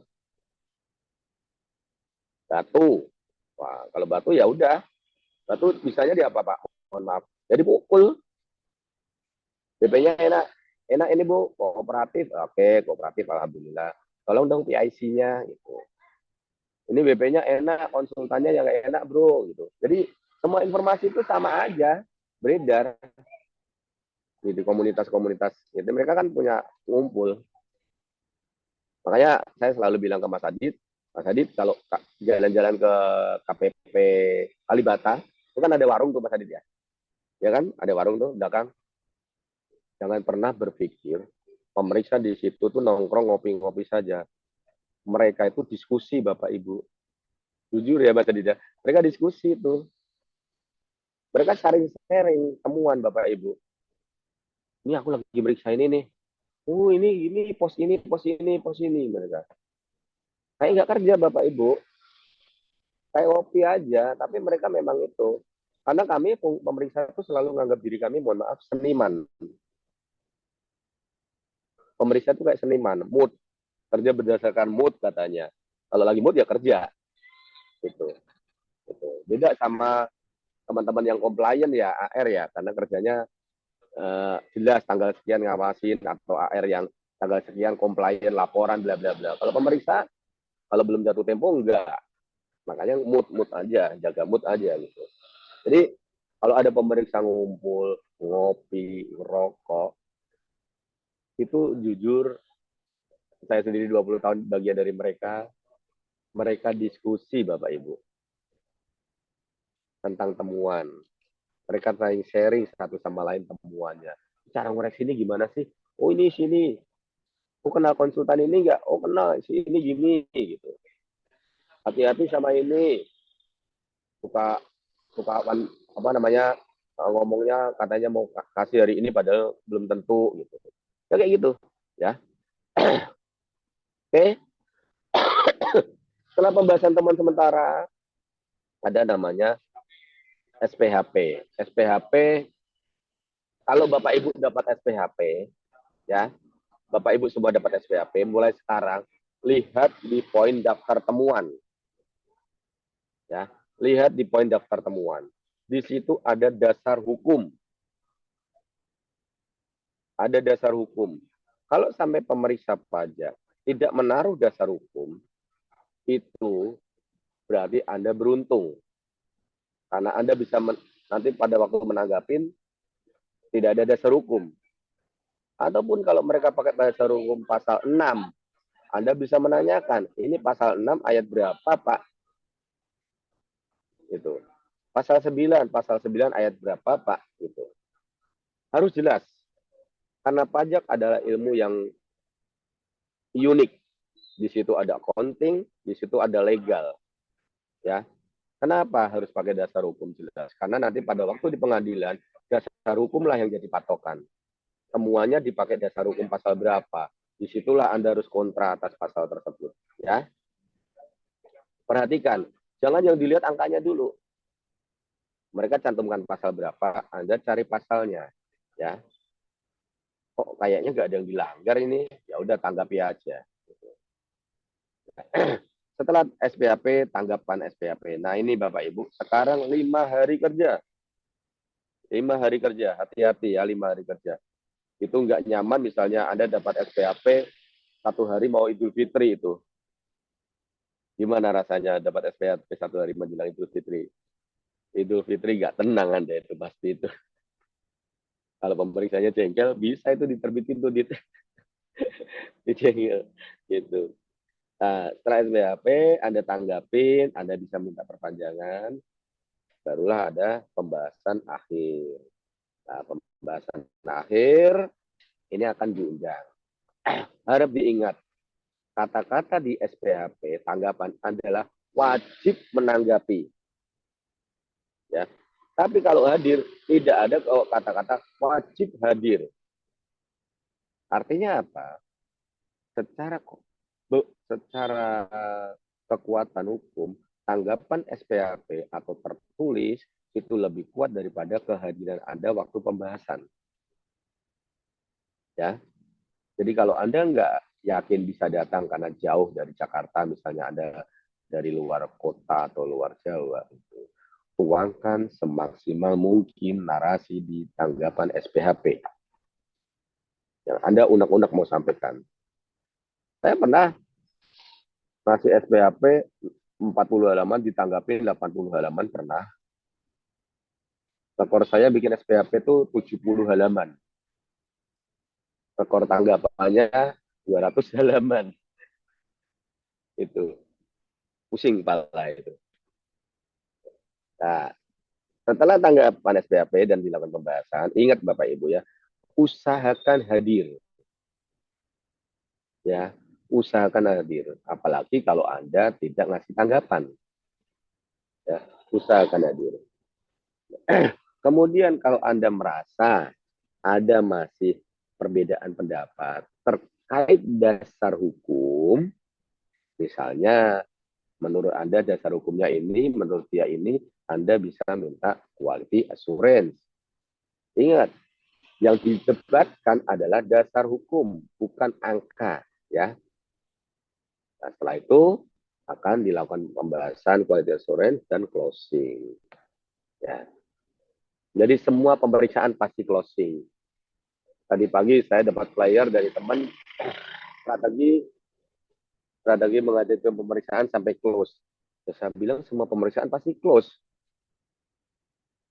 Batu. Wah, kalau batu ya udah. Batu bisanya dia apa, Pak? Mohon maaf. Jadi pukul. BP-nya enak. Enak ini, Bu. Kooperatif. Oke, kooperatif. Alhamdulillah. Tolong dong PIC-nya. Gitu. Ini BP-nya enak, konsultannya yang enak, bro. Gitu. Jadi semua informasi itu sama aja. Beredar di komunitas-komunitas. Jadi mereka kan punya ngumpul. Makanya saya selalu bilang ke Mas Adit kalau jalan-jalan ke KPP Kalibata, itu kan ada warung tuh Mas Adit ya. Ya kan, ada warung tuh belakang. Jangan pernah berpikir pemeriksa di situ tuh nongkrong ngopi-ngopi saja. Mereka itu diskusi Bapak Ibu. Jujur ya Mas Adit ya. Mereka diskusi tuh. Mereka sharing-sharing temuan Bapak Ibu. Ini aku lagi meriksa ini nih. Oh ini pos ini, pos ini, pos ini mereka. Saya nggak kerja Bapak Ibu. Saya ngopi aja, tapi mereka memang itu. Karena kami pemeriksa itu selalu menganggap diri kami, mohon maaf, seniman. Pemeriksa itu kayak seniman, mood. Kerja berdasarkan mood katanya. Kalau lagi mood ya kerja. Gitu. Gitu. Beda sama teman-teman yang compliant ya, AR ya. Karena kerjanya jelas tanggal sekian ngawasin, atau AR yang tanggal sekian compliant, laporan, bla bla bla. Kalau pemeriksa, kalau belum jatuh tempo, enggak. Makanya mood aja, jaga mood aja gitu. Jadi kalau ada pemeriksa ngumpul, ngopi, ngerokok, itu jujur saya sendiri 20 tahun bagian dari mereka, mereka diskusi Bapak Ibu tentang temuan. Mereka saling sharing satu sama lain temuannya. Cara ngoreksi ini gimana sih? Oh ini sini. Oh kenal konsultan ini enggak? Oh kenal ini gini gitu. Hati-hati sama ini. Suka suka apa namanya ngomongnya katanya mau kasih hari ini padahal belum tentu gitu. Ya kayak gitu ya. Oke. Setelah pembahasan teman sementara ada namanya SPHP. SPHP kalau Bapak Ibu dapat SPHP ya, Bapak Ibu semua dapat SPHP, mulai sekarang lihat di poin daftar temuan. Ya, lihat di poin daftar temuan. Di situ ada dasar hukum. Ada dasar hukum. Kalau sampai pemeriksa pajak tidak menaruh dasar hukum, itu berarti Anda beruntung. Karena Anda bisa nanti pada waktu menanggapin tidak ada dasar hukum. Ataupun kalau mereka pakai dasar hukum pasal 6, Anda bisa menanyakan, ini pasal 6 ayat berapa, Pak? Itu. Pasal 9 ayat berapa, Pak? Itu. Harus jelas. Karena pajak adalah ilmu yang unik. Di situ ada accounting, di situ ada legal. Ya. Kenapa harus pakai dasar hukum jelas? Karena nanti pada waktu di pengadilan, dasar hukumlah yang jadi patokan. Semuanya dipakai dasar hukum pasal berapa. Disitulah Anda harus kontra atas pasal tersebut. Ya. Perhatikan, jangan yang dilihat angkanya dulu. Mereka cantumkan pasal berapa, Anda cari pasalnya. Ya. Kok kayaknya nggak ada yang dilanggar ini, ya udah tanggapi aja. Setelah SPHP, tanggapan SPHP. Nah ini Bapak Ibu, sekarang 5 hari kerja. 5 hari kerja, hati-hati ya 5 hari kerja. Itu nggak nyaman misalnya Anda dapat SPHP 1 hari mau Idul Fitri itu. Gimana rasanya dapat SPHP 1 hari menjelang Idul Fitri? Idul Fitri nggak tenang Anda itu pasti itu. Kalau pemeriksanya jengkel, bisa itu diterbitin tuh di jengkel gitu. Nah, setelah SPHP, Anda tanggapin, Anda bisa minta perpanjangan, barulah ada pembahasan akhir. Nah, pembahasan akhir ini akan diundang. Harap diingat, kata-kata di SPHP, tanggapan adalah wajib menanggapi. Ya. Tapi kalau hadir, tidak ada kata-kata wajib hadir. Artinya apa? Secara secara kekuatan hukum, tanggapan SPHP atau tertulis itu lebih kuat daripada kehadiran Anda waktu pembahasan. Ya, jadi kalau Anda nggak yakin bisa datang karena jauh dari Jakarta, misalnya Anda dari luar kota atau luar Jawa, itu tuangkan semaksimal mungkin narasi di tanggapan SPHP yang Anda unek-unek mau sampaikan. Saya pernah ngasih SPHP 40 halaman ditanggapi 80 halaman pernah. Rekor saya bikin SPHP itu 70 halaman. Rekor tanggapannya 200 halaman. Itu pusing kepala itu. Nah, setelah tanggapan SPHP dan dilakukan pembahasan, ingat Bapak Ibu ya, usahakan hadir. Ya, usahakan hadir. Apalagi kalau Anda tidak ngasih tanggapan. Ya, usahakan hadir. Kemudian kalau Anda merasa ada masih perbedaan pendapat terkait dasar hukum, misalnya menurut Anda dasar hukumnya ini, menurut dia ini, Anda bisa minta quality assurance. Ingat, yang didebatkan adalah dasar hukum, bukan angka, ya. Nah, setelah itu akan dilakukan pembahasan quality assurance dan closing. Ya. Jadi semua pemeriksaan pasti closing. Tadi pagi saya dapat flyer dari teman strategi menghadirkan pemeriksaan sampai close. Saya bilang semua pemeriksaan pasti close.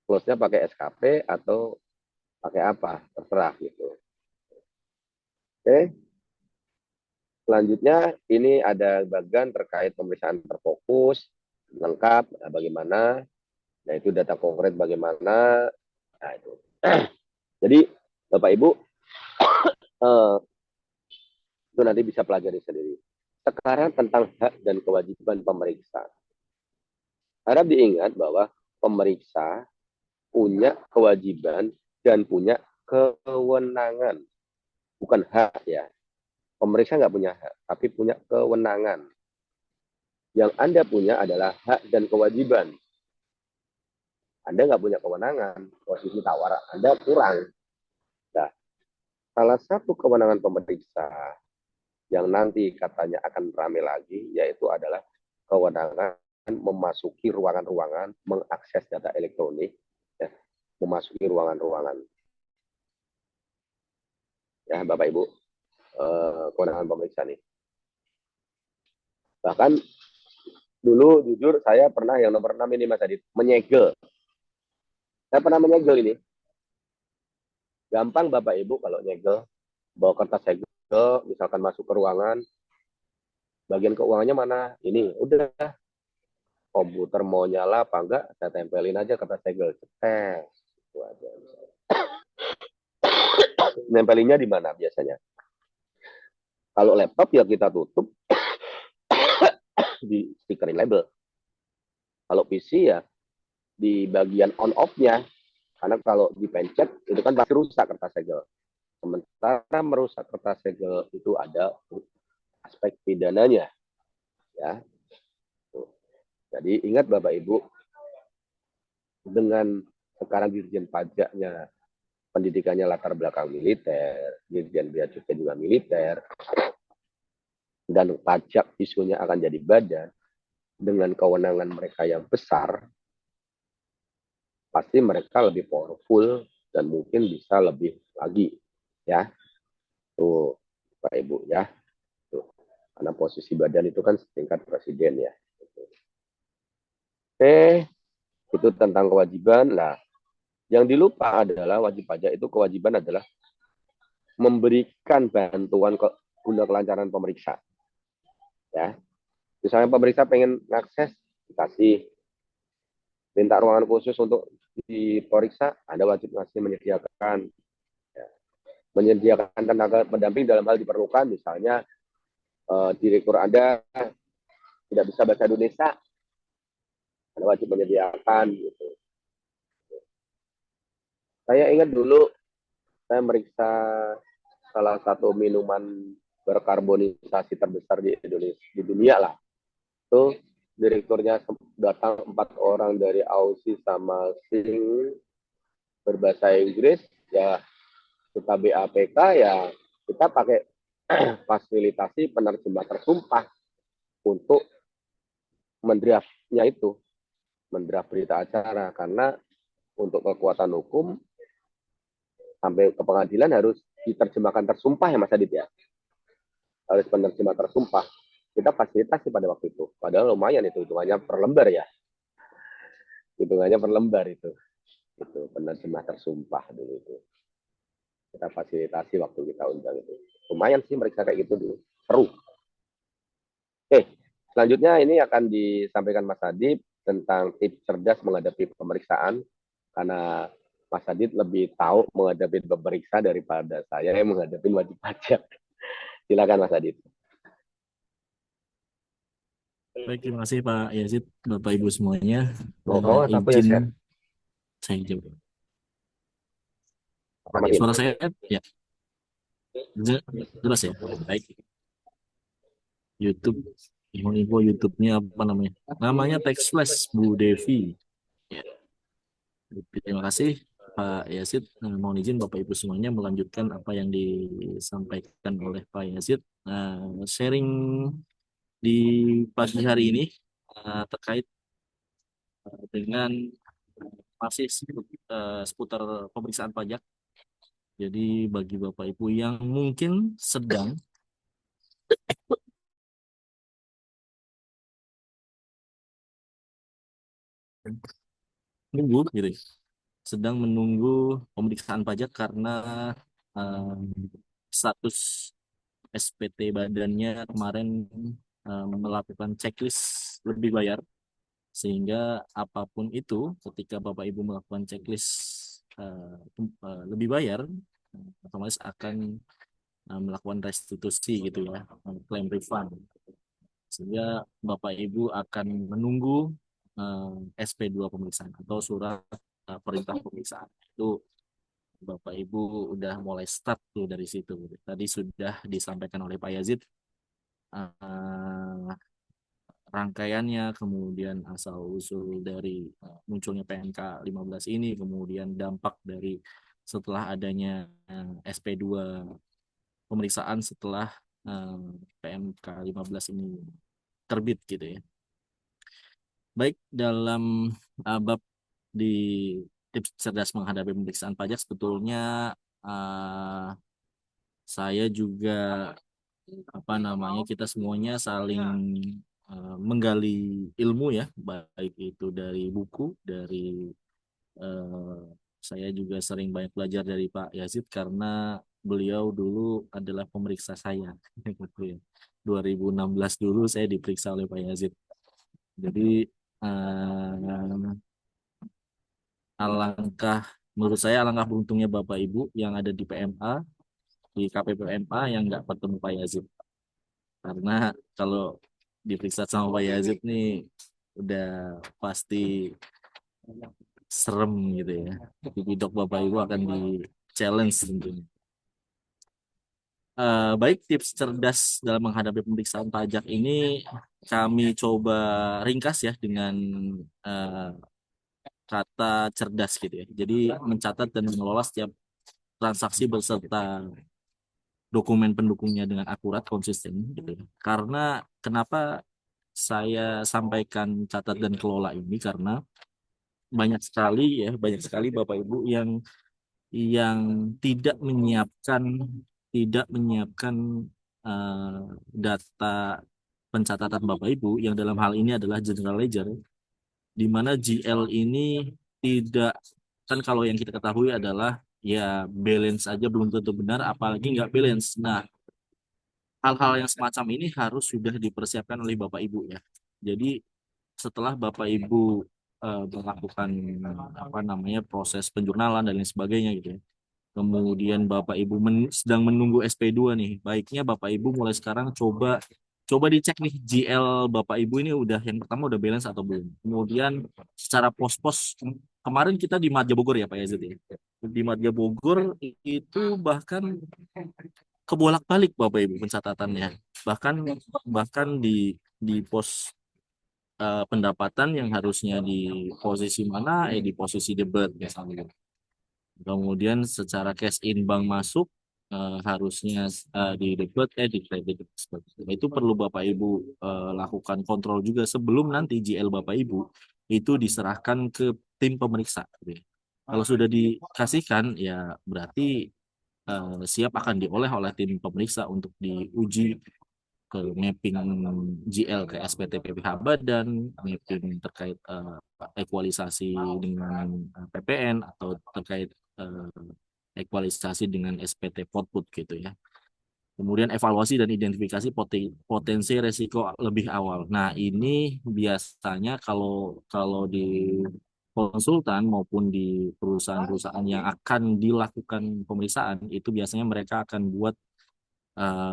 Close-nya pakai SKP atau pakai apa? Terserah gitu. Oke. Selanjutnya ini ada bagian terkait pemeriksaan terfokus lengkap. Nah, bagaimana? Nah, itu data konkret bagaimana? Nah, itu. Jadi Bapak Ibu eh, itu nanti bisa pelajari sendiri. Sekarang tentang hak dan kewajiban pemeriksa. Harap diingat bahwa pemeriksa punya kewajiban dan punya kewenangan, bukan hak ya. Pemeriksa nggak punya hak, tapi punya kewenangan. Yang Anda punya adalah hak dan kewajiban. Anda nggak punya kewenangan, posisi tawar Anda kurang. Nah, salah satu kewenangan pemeriksa yang nanti katanya akan ramai lagi, yaitu adalah kewenangan memasuki ruangan-ruangan, mengakses data elektronik, ya, memasuki ruangan-ruangan. Ya, Bapak Ibu, kewenangan pemeriksa nih. Bahkan dulu jujur saya pernah yang nomor 6 ini Mas Adit, menyegel. Saya pernah menyegel ini. Gampang Bapak Ibu kalau nyegel, bawa kertas segel, misalkan masuk ke ruangan, bagian keuangannya mana? Ini, udah komputer mau nyala apa enggak, saya tempelin aja kertas segel. Cetes. Itu aja. Nempelinnya di mana biasanya? Kalau laptop ya kita tutup di stikerin label. Kalau PC ya di bagian on off-nya. Karena kalau dipencet itu kan pasti rusak kertas segel. Sementara merusak kertas segel itu ada aspek pidananya, ya. Jadi ingat Bapak Ibu, dengan sekarang Dirjen Pajaknya pendidikannya latar belakang militer, Dirjen Bea Cukai juga militer, dan pajak isunya akan jadi badan dengan kewenangan mereka yang besar, pasti mereka lebih powerful dan mungkin bisa lebih lagi, ya. Tuh, Pak Ibu ya. Tuh. Karena posisi badan itu kan setingkat presiden ya. Oke, itu tentang kewajiban. Nah, yang dilupa adalah wajib pajak itu kewajiban adalah memberikan bantuan guna kelancaran pemeriksa. Ya, misalnya pemeriksa pengen ngakses, dikasih, minta ruangan khusus untuk diperiksa, Anda wajib ngasih menyediakan, ya. Menyediakan tenaga pendamping dalam hal diperlukan, misalnya direktur Anda tidak bisa bahasa Indonesia, Anda wajib menyediakan. Gitu. Saya ingat dulu saya meriksa salah satu minuman berkarbonisasi terbesar di Indonesia, di dunia lah. Itu direkturnya datang 4 orang dari Aussie sama Sing berbahasa Inggris, ya kita BAPK, ya kita pakai fasilitasi penerjemah tersumpah untuk mendraftnya itu, mendraft berita acara, karena untuk kekuatan hukum sampai ke pengadilan harus diterjemahkan tersumpah ya Mas Adit ya, harus penerjemah tersumpah. Kita fasilitasi pada waktu itu, padahal lumayan itu hitungannya per lembar ya, hitungannya per lembar itu penerjemah tersumpah dulu itu kita fasilitasi waktu kita undang itu, lumayan sih mereka kayak gitu dulu, seru. Oke, selanjutnya ini akan disampaikan Mas Adit tentang tips cerdas menghadapi pemeriksaan, karena Mas Adit lebih tahu menghadapi pemeriksa daripada saya yang menghadapi wajib pajak. Silakan Mas Adit. Baik, terima kasih Pak Yazid, Bapak Ibu semuanya. Oh, apa ya Izin share? saya jawab. Matiin. Suara saya ya jelas ya. Baik, YouTube. Mau info YouTube-nya apa namanya? Namanya Text Flash Bu Devi. Ya, terima kasih Pak Yazid. Mohon izin Bapak Ibu semuanya melanjutkan apa yang disampaikan oleh Pak Yazid. Sharing di pagi hari ini terkait dengan masih seputar pemeriksaan pajak. Jadi bagi Bapak Ibu yang mungkin sedang menunggu gitu, ya, sedang menunggu pemeriksaan pajak karena eh, status SPT badannya kemarin melakukan checklist lebih bayar, sehingga apapun itu ketika Bapak Ibu melakukan checklist lebih bayar, otomatis akan melakukan restitusi gitu ya, klaim refund, sehingga Bapak Ibu akan menunggu SP2 pemeriksaan atau surat perintah pemeriksaan. Itu Bapak Ibu udah mulai start tuh dari situ. Tadi sudah disampaikan oleh Pak Yazid eh, rangkaiannya, kemudian asal usul dari munculnya PMK 15 ini, kemudian dampak dari setelah adanya SP2 pemeriksaan setelah PMK 15 ini terbit gitu ya. Baik, dalam bab di tips cerdas menghadapi pemeriksaan pajak, sebetulnya uh, saya juga kita semuanya saling menggali ilmu ya, baik itu dari buku, dari eh, saya juga sering banyak belajar dari Pak Yazid karena beliau dulu adalah pemeriksa saya gitu ya. 2016 dulu saya diperiksa oleh Pak Yazid. Jadi alangkah menurut saya alangkah beruntungnya Bapak Ibu yang ada di PMA, di KPPMA yang nggak bertemu Pak Yazid. Karena kalau diperiksa sama Pak Yazid nih udah pasti serem gitu ya. Bidok Bapak Ibu akan di challenge tentunya. Baik, tips cerdas dalam menghadapi pemeriksaan pajak ini kami coba ringkas ya dengan eh, kata cerdas gitu ya. Jadi mencatat dan mengelola setiap transaksi beserta dokumen pendukungnya dengan akurat, konsisten gitu ya. Karena kenapa saya sampaikan catat dan kelola ini, karena banyak sekali Bapak Ibu yang tidak menyiapkan eh, data pencatatan Bapak Ibu yang dalam hal ini adalah general ledger, di mana GL ini tidak, kan kalau yang kita ketahui adalah ya balance aja belum tentu benar, apalagi nggak balance. Nah, hal-hal yang semacam ini harus sudah dipersiapkan oleh Bapak Ibu ya. Jadi setelah Bapak Ibu melakukan proses penjurnalan dan lain sebagainya gitu ya. Kemudian Bapak Ibu sedang menunggu SP2 nih. Baiknya Bapak Ibu mulai sekarang coba coba dicek nih GL Bapak Ibu ini udah yang pertama udah balance atau belum. Kemudian secara pos-pos, kemarin kita di Madya Bogor ya Pak Yazid ya. Di Madya Bogor itu bahkan kebolak-balik Bapak Ibu pencatatannya. Bahkan bahkan di pos pendapatan yang harusnya di posisi mana, di posisi debit misalnya. Kemudian secara cash in bank masuk harusnya di debit, di kredit. Itu perlu Bapak Ibu lakukan kontrol juga sebelum nanti GL Bapak Ibu itu diserahkan ke tim pemeriksa. Gitu ya. Kalau sudah dikasihkan, ya berarti siap akan diolah oleh tim pemeriksa untuk diuji ke mapping GL ke SPT PPH Badan, mapping terkait ekualisasi dengan PPN atau terkait ekualisasi dengan SPT Output gitu ya. Kemudian evaluasi dan identifikasi potensi resiko lebih awal. Nah, ini biasanya kalau kalau di konsultan maupun di perusahaan-perusahaan yang akan dilakukan pemeriksaan, itu biasanya mereka akan buat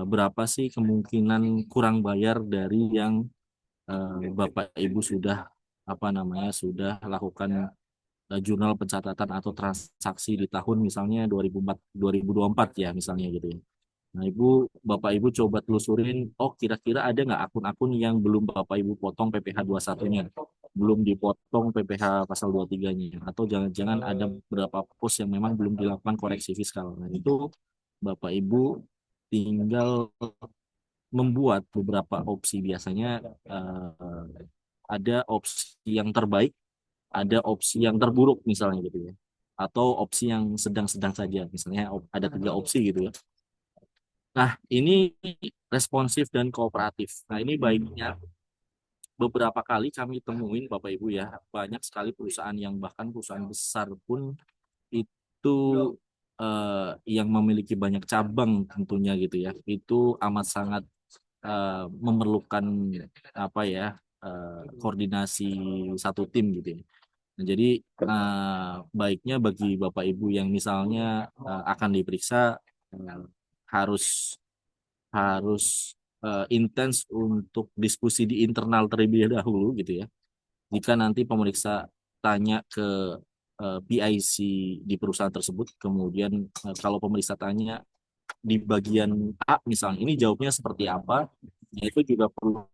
berapa sih kemungkinan kurang bayar dari yang Bapak Ibu sudah sudah lakukan jurnal pencatatan atau transaksi di tahun misalnya 2004 2024 ya misalnya gitu ya. Nah, Bapak Ibu coba telusurin, oh kira-kira ada nggak akun-akun yang belum Bapak Ibu potong PPh 21-nya, belum dipotong PPh pasal 23-nya, atau jangan-jangan ada beberapa pos yang memang belum dilakukan koreksi fiskal. Nah, itu Bapak Ibu tinggal membuat beberapa opsi. Biasanya ada opsi yang terbaik, ada opsi yang terburuk misalnya gitu ya, atau opsi yang sedang-sedang saja, misalnya ada 3 opsi gitu ya. Nah, ini responsif dan kooperatif. Nah, ini baiknya beberapa kali kami temuin Bapak Ibu ya, banyak sekali perusahaan yang bahkan perusahaan besar pun itu yang memiliki banyak cabang tentunya gitu ya, itu amat sangat memerlukan apa ya, koordinasi satu tim gitu ya. Nah, jadi baiknya bagi Bapak Ibu yang misalnya akan diperiksa, eh, harus harus intens untuk diskusi di internal terlebih dahulu gitu ya. Jika nanti pemeriksa tanya ke PIC di perusahaan tersebut, kemudian kalau pemeriksa tanya di bagian A misalnya, ini jawabnya seperti apa, ya itu juga perlu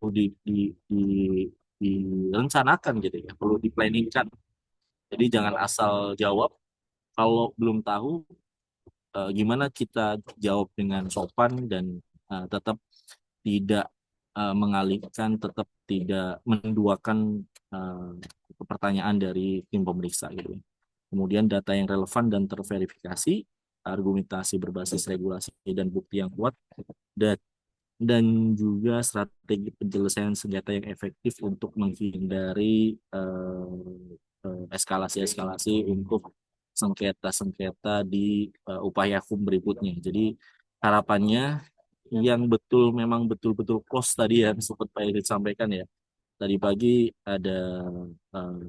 direncanakan gitu ya, perlu diplanningkan. Jadi jangan asal jawab kalau belum tahu gimana kita jawab dengan sopan dan tetap tidak mengalihkan, tetap tidak menduakan uh, pertanyaan dari tim pemeriksa gitu. Kemudian data yang relevan dan terverifikasi, argumentasi berbasis regulasi dan bukti yang kuat, dan juga strategi penyelesaian senjata yang efektif untuk menghindari eskalasi-eskalasi untuk sengketa-sengketa di upaya hukum berikutnya. Jadi harapannya yang betul memang betul-betul close tadi yang sempat Pak Edit sampaikan ya. Tadi pagi ada eh,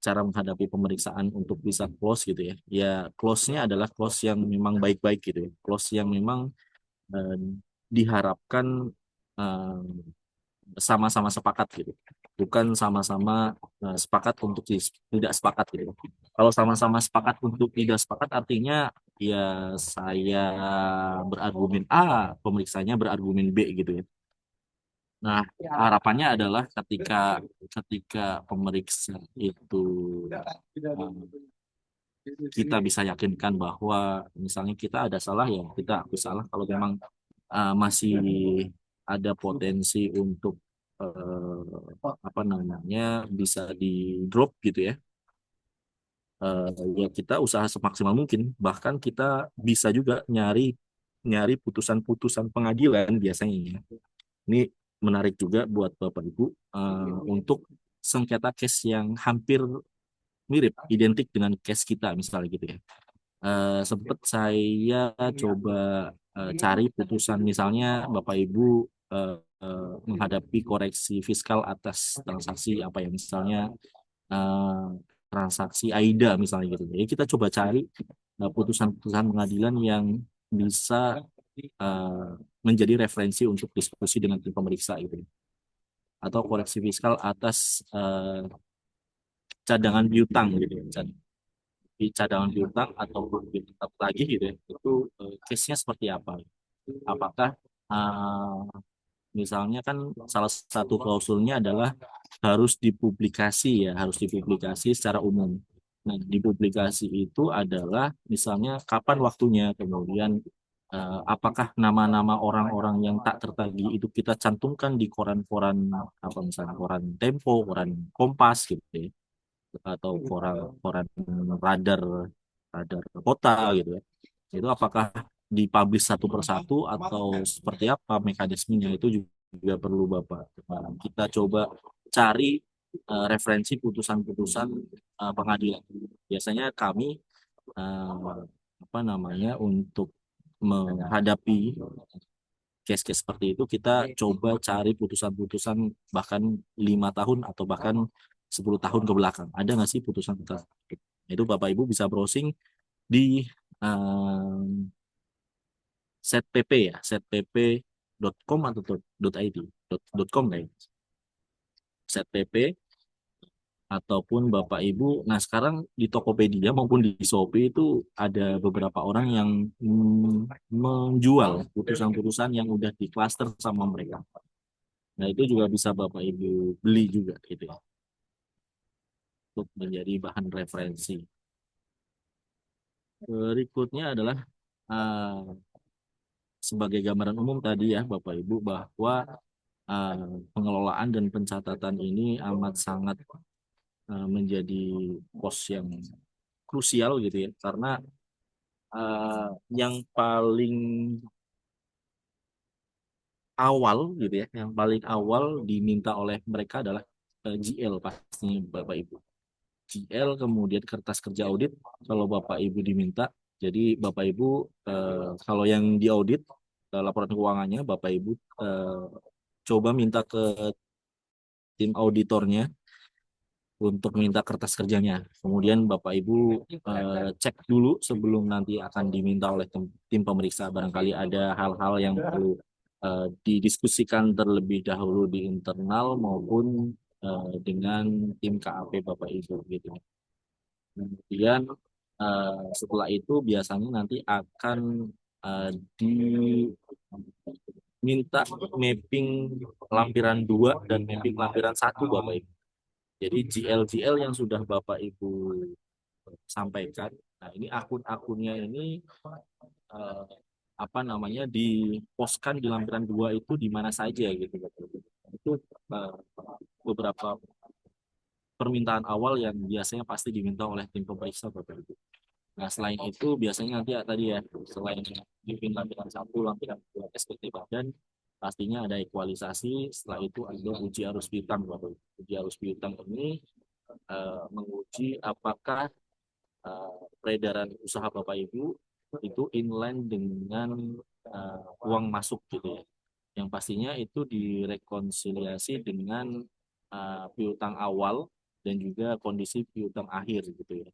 cara menghadapi pemeriksaan untuk bisa close gitu ya. Ya close-nya adalah close yang memang baik-baik gitu ya. Close yang memang eh, diharapkan eh, sama-sama sepakat gitu. Bukan sama-sama sepakat untuk tidak sepakat gitu. Kalau sama-sama sepakat untuk tidak sepakat artinya ya saya berargumen A, pemeriksanya berargumen B gitu ya. Nah, harapannya adalah ketika ketika pemeriksa itu kita bisa yakinkan bahwa misalnya kita ada salah, ya kita akui salah. Kalau memang masih ada potensi untuk apa namanya bisa di drop gitu ya, eh, ya kita usaha semaksimal mungkin. Bahkan kita bisa juga nyari nyari putusan-putusan pengadilan biasanya ya. Ini menarik juga buat Bapak Ibu untuk sengketa case yang hampir mirip, identik dengan case kita misalnya gitu ya. Sempat saya coba cari putusan misalnya Bapak Ibu menghadapi koreksi fiskal atas transaksi apa ya, misalnya eh, transaksi AIDA misalnya gitu. Jadi kita coba cari putusan-putusan pengadilan yang bisa eh, menjadi referensi untuk diskusi dengan tim pemeriksa gitu. Atau koreksi fiskal atas cadangan piutang gitu ya. Di cadangan piutang ataupun tetap lagi gitu ya. Itu case-nya seperti apa? Apakah misalnya kan salah satu klausulnya adalah harus dipublikasi ya, harus dipublikasi secara umum. Nah, dipublikasi itu adalah misalnya kapan waktunya, kemudian apakah nama-nama orang-orang yang tak tertagih itu kita cantumkan di koran-koran apa misalnya koran Tempo, koran Kompas gitu ya, atau koran-koran radar radar kota gitu ya. Itu apakah dipublish satu persatu atau seperti apa mekanismenya, itu juga perlu Bapak. Kita coba cari referensi putusan-putusan pengadilan. Biasanya kami eh, apa namanya untuk menghadapi case-case seperti itu kita coba cari putusan-putusan bahkan 5 tahun atau bahkan 10 tahun ke belakang. Ada nggak sih putusan-putusan itu? Bapak Ibu bisa browsing di setpp ya, setpp.com atau .id, .com kayak setpp, ataupun Bapak Ibu. Nah, sekarang di Tokopedia maupun di Shopee itu ada beberapa orang yang menjual putusan-putusan yang udah di cluster sama mereka. Nah, itu juga bisa Bapak Ibu beli juga gitu ya, untuk menjadi bahan referensi. Berikutnya adalah uh, sebagai gambaran umum tadi ya Bapak Ibu, bahwa uh, pengelolaan dan pencatatan ini amat sangat menjadi pos yang krusial gitu ya, karena yang paling awal gitu ya, yang paling awal diminta oleh mereka adalah GL pastinya Bapak Ibu. GL, kemudian kertas kerja audit kalau Bapak Ibu diminta, Jadi Bapak Ibu kalau yang diaudit laporan keuangannya, Bapak Ibu coba minta ke tim auditornya untuk minta kertas kerjanya. Kemudian Bapak Ibu cek dulu sebelum nanti akan diminta oleh tim pemeriksa. Barangkali ada hal-hal yang perlu didiskusikan terlebih dahulu di internal maupun dengan tim KAP Bapak Ibu gitu. Kemudian setelah itu biasanya nanti akan diminta mapping lampiran 2 dan mapping lampiran 1 Bapak Ibu. Jadi GL-GL yang sudah Bapak Ibu sampaikan, nah ini akun-akunnya ini eh, apa namanya dipostkan di lampiran 2 itu di mana saja gitu Bapak Ibu. Itu eh, beberapa permintaan awal yang biasanya pasti diminta oleh tim pemeriksa Bapak Ibu. Nah, selain itu biasanya nanti tadi ya, selain mapping lampiran 1, lampiran 2 SPT badan, pastinya ada ekualisasi, setelah itu ada uji arus piutang Bapak Ibu. Uji arus piutang ini menguji apakah peredaran usaha Bapak Ibu itu inline dengan uang masuk gitu ya. Yang pastinya itu direkonsiliasi dengan piutang awal dan juga kondisi piutang akhir gitu ya.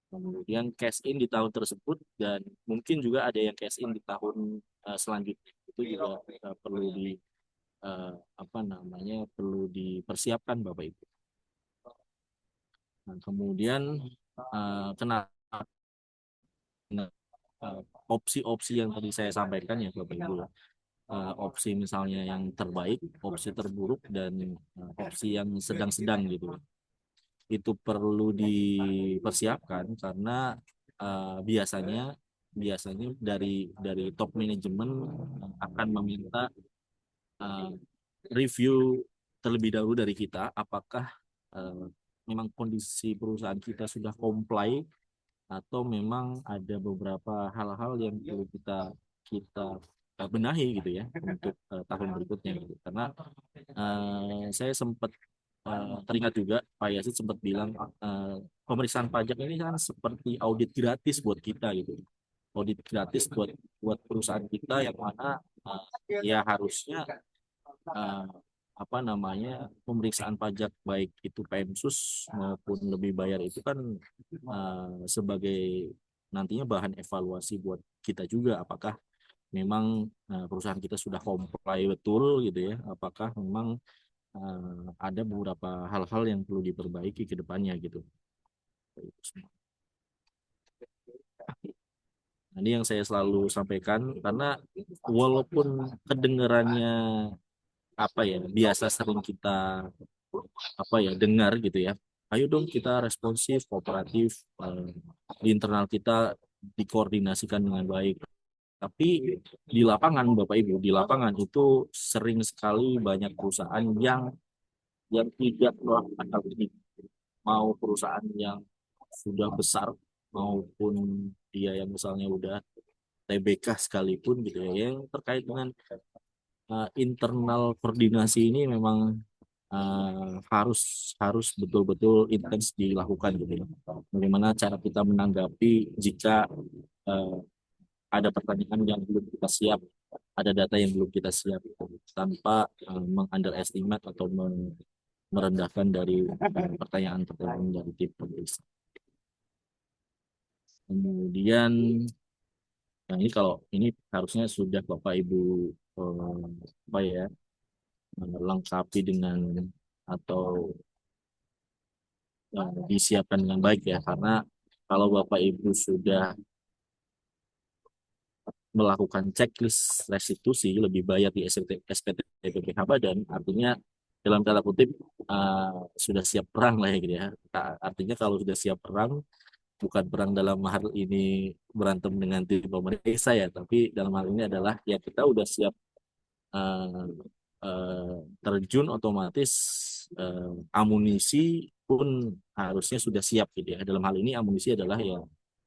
Kemudian cash in di tahun tersebut dan mungkin juga ada yang cash in di tahun selanjutnya. Itu juga perlu apa namanya perlu dipersiapkan Bapak Ibu. Nah, kemudian kenapa opsi-opsi yang tadi saya sampaikan ya Bapak Ibu, opsi misalnya yang terbaik, opsi terburuk, dan opsi yang sedang-sedang gitu. Itu perlu dipersiapkan karena biasanya dari top manajemen akan meminta uh, review terlebih dahulu dari kita apakah uh, memang kondisi perusahaan kita sudah comply atau memang ada beberapa hal-hal yang perlu kita kita benahi gitu ya untuk tahun berikutnya gitu. Karena saya sempat teringat juga Pak Yasid sempat bilang pemeriksaan pajak ini kan seperti audit gratis buat kita gitu. Audit gratis buat buat perusahaan kita yang mana ya harusnya uh, apa namanya pemeriksaan pajak baik itu PMSUS maupun lebih bayar itu kan sebagai nantinya bahan evaluasi buat kita juga apakah memang perusahaan kita sudah comply betul gitu ya apakah memang ada beberapa hal-hal yang perlu diperbaiki ke depannya gitu. Ini yang saya selalu sampaikan karena walaupun kedengarannya apa ya biasa sering kita apa ya dengar gitu ya. Ayo dong kita responsif, kooperatif di internal kita dikoordinasikan dengan baik. Tapi di lapangan Bapak Ibu, di lapangan itu sering sekali banyak perusahaan yang tidak melakukan hal ini. Mau perusahaan yang sudah besar maupun dia yang misalnya udah TBK sekalipun gitu ya, yang terkait dengan internal koordinasi ini memang harus harus betul-betul intens dilakukan gitu ya. Bagaimana cara kita menanggapi jika uh, ada pertanyaan yang belum kita siap, ada data yang belum kita siap, gitu. Tanpa meng-underestimate atau merendahkan dari pertanyaan-pertanyaan dari tim pemeriksa. Kemudian, nah ini kalau ini harusnya sudah Bapak Ibu apa ya lengkapi dengan atau disiapkan dengan baik ya karena kalau Bapak Ibu sudah melakukan checklist restitusi lebih bayar di SPT BPH Badan artinya dalam tanda kutip sudah siap perang lah ya gitu ya. Artinya kalau sudah siap perang bukan perang dalam hal ini berantem dengan tim pemeriksa ya tapi dalam hal ini adalah ya kita udah siap uh, terjun otomatis amunisi pun harusnya sudah siap gitu ya. Dalam hal ini amunisi adalah ya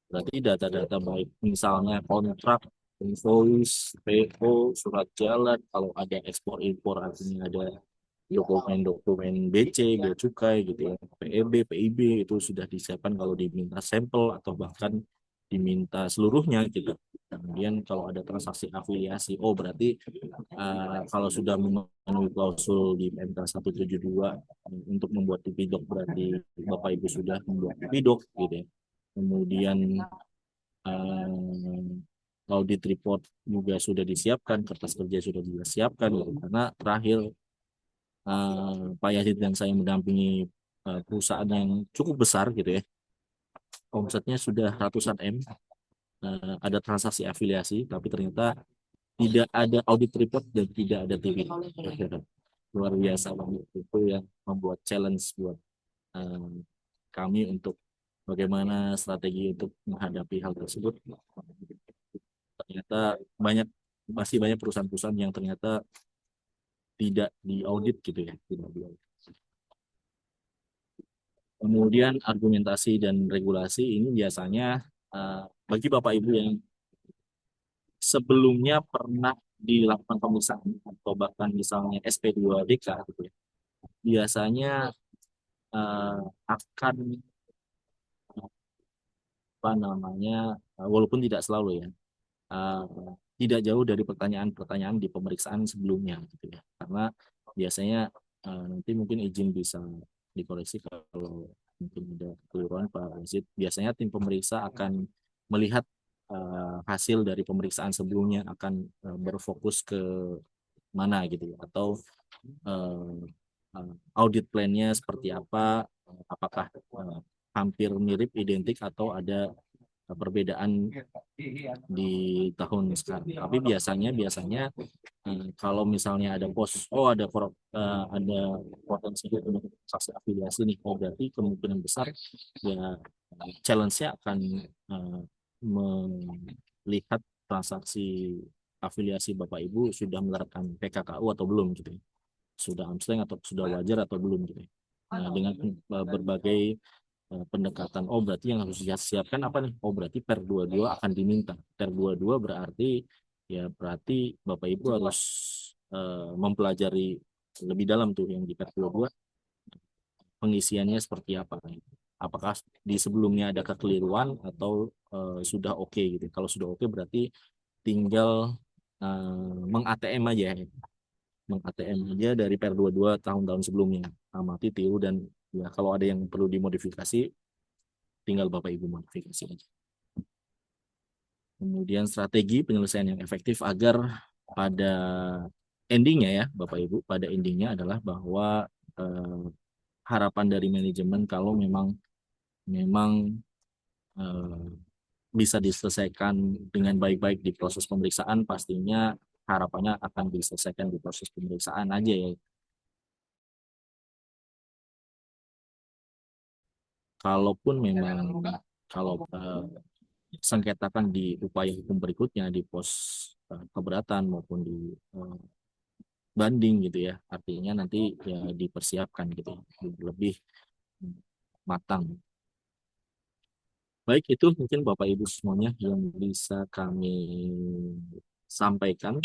berarti data-data baik misalnya kontrak, invoice, PO, surat jalan, kalau ada ekspor impor artinya ada dokumen-dokumen BC, bea cukai gitu ya, PEB, PIB itu sudah disiapkan kalau diminta sampel atau bahkan diminta seluruhnya gitu. Kemudian kalau ada transaksi afiliasi, oh berarti kalau sudah memenuhi klausul di PMK 172 untuk membuat Tipidok berarti Bapak Ibu sudah membuat Tipidok gitu ya. Kemudian audit report juga sudah disiapkan, kertas kerja sudah disiapkan gitu. Karena terakhir Pak Yazid dan saya mendampingi perusahaan yang cukup besar gitu ya, omsetnya sudah ratusan M, ada transaksi afiliasi, tapi ternyata tidak ada audit report dan tidak ada TV. Luar biasa banget, itu yang membuat challenge buat kami untuk bagaimana strategi untuk menghadapi hal tersebut. Ternyata masih banyak perusahaan-perusahaan yang ternyata tidak diaudit gitu ya, tidak diaudit. Kemudian argumentasi dan regulasi ini biasanya bagi Bapak Ibu yang sebelumnya pernah dilakukan pemeriksaan atau bahkan misalnya SP2DK gitu ya, biasanya akan apa namanya, walaupun tidak selalu ya, uh, tidak jauh dari pertanyaan-pertanyaan di pemeriksaan sebelumnya gitu ya, karena biasanya nanti mungkin izin bisa dikoreksi kalau mungkin ada keliruan Pak Yazid. Biasanya tim pemeriksa akan melihat hasil dari pemeriksaan sebelumnya, akan berfokus ke mana gitu ya, atau audit plan-nya seperti apa, apakah hampir mirip, identik, atau ada perbedaan di tahun sekarang. Tapi biasanya kalau misalnya ada ada potensi untuk transaksi afiliasi nih, oh berarti kemungkinan besar ya challenge-nya akan melihat transaksi afiliasi Bapak Ibu sudah menerapkan PKKU atau belum gitu ya. Sudah amsleng atau sudah wajar atau belum gitu ya. Nah, dengan berbagai pendekatan, oh berarti yang harus disiapkan apa nih? Oh berarti per 22 akan diminta. Per 22 berarti ya berarti Bapak Ibu harus mempelajari lebih dalam tuh yang di per 22 pengisiannya seperti apa. Apakah di sebelumnya ada kekeliruan atau sudah oke gitu. Kalau sudah oke berarti tinggal meng-ATM aja ya. Meng-ATM aja dari per 22 tahun-tahun sebelumnya. Amati, tiru, dan ya kalau ada yang perlu dimodifikasi tinggal Bapak Ibu modifikasi aja. Kemudian strategi penyelesaian yang efektif agar pada endingnya ya Bapak Ibu, pada endingnya adalah bahwa harapan dari manajemen kalau memang eh, bisa diselesaikan dengan baik-baik di proses pemeriksaan, pastinya harapannya akan diselesaikan di proses pemeriksaan aja ya. Kalaupun memang kalau sengketakan di upaya hukum berikutnya di pos keberatan maupun di banding gitu ya, artinya nanti ya dipersiapkan gitu lebih matang. Baik, itu mungkin Bapak Ibu semuanya yang bisa kami sampaikan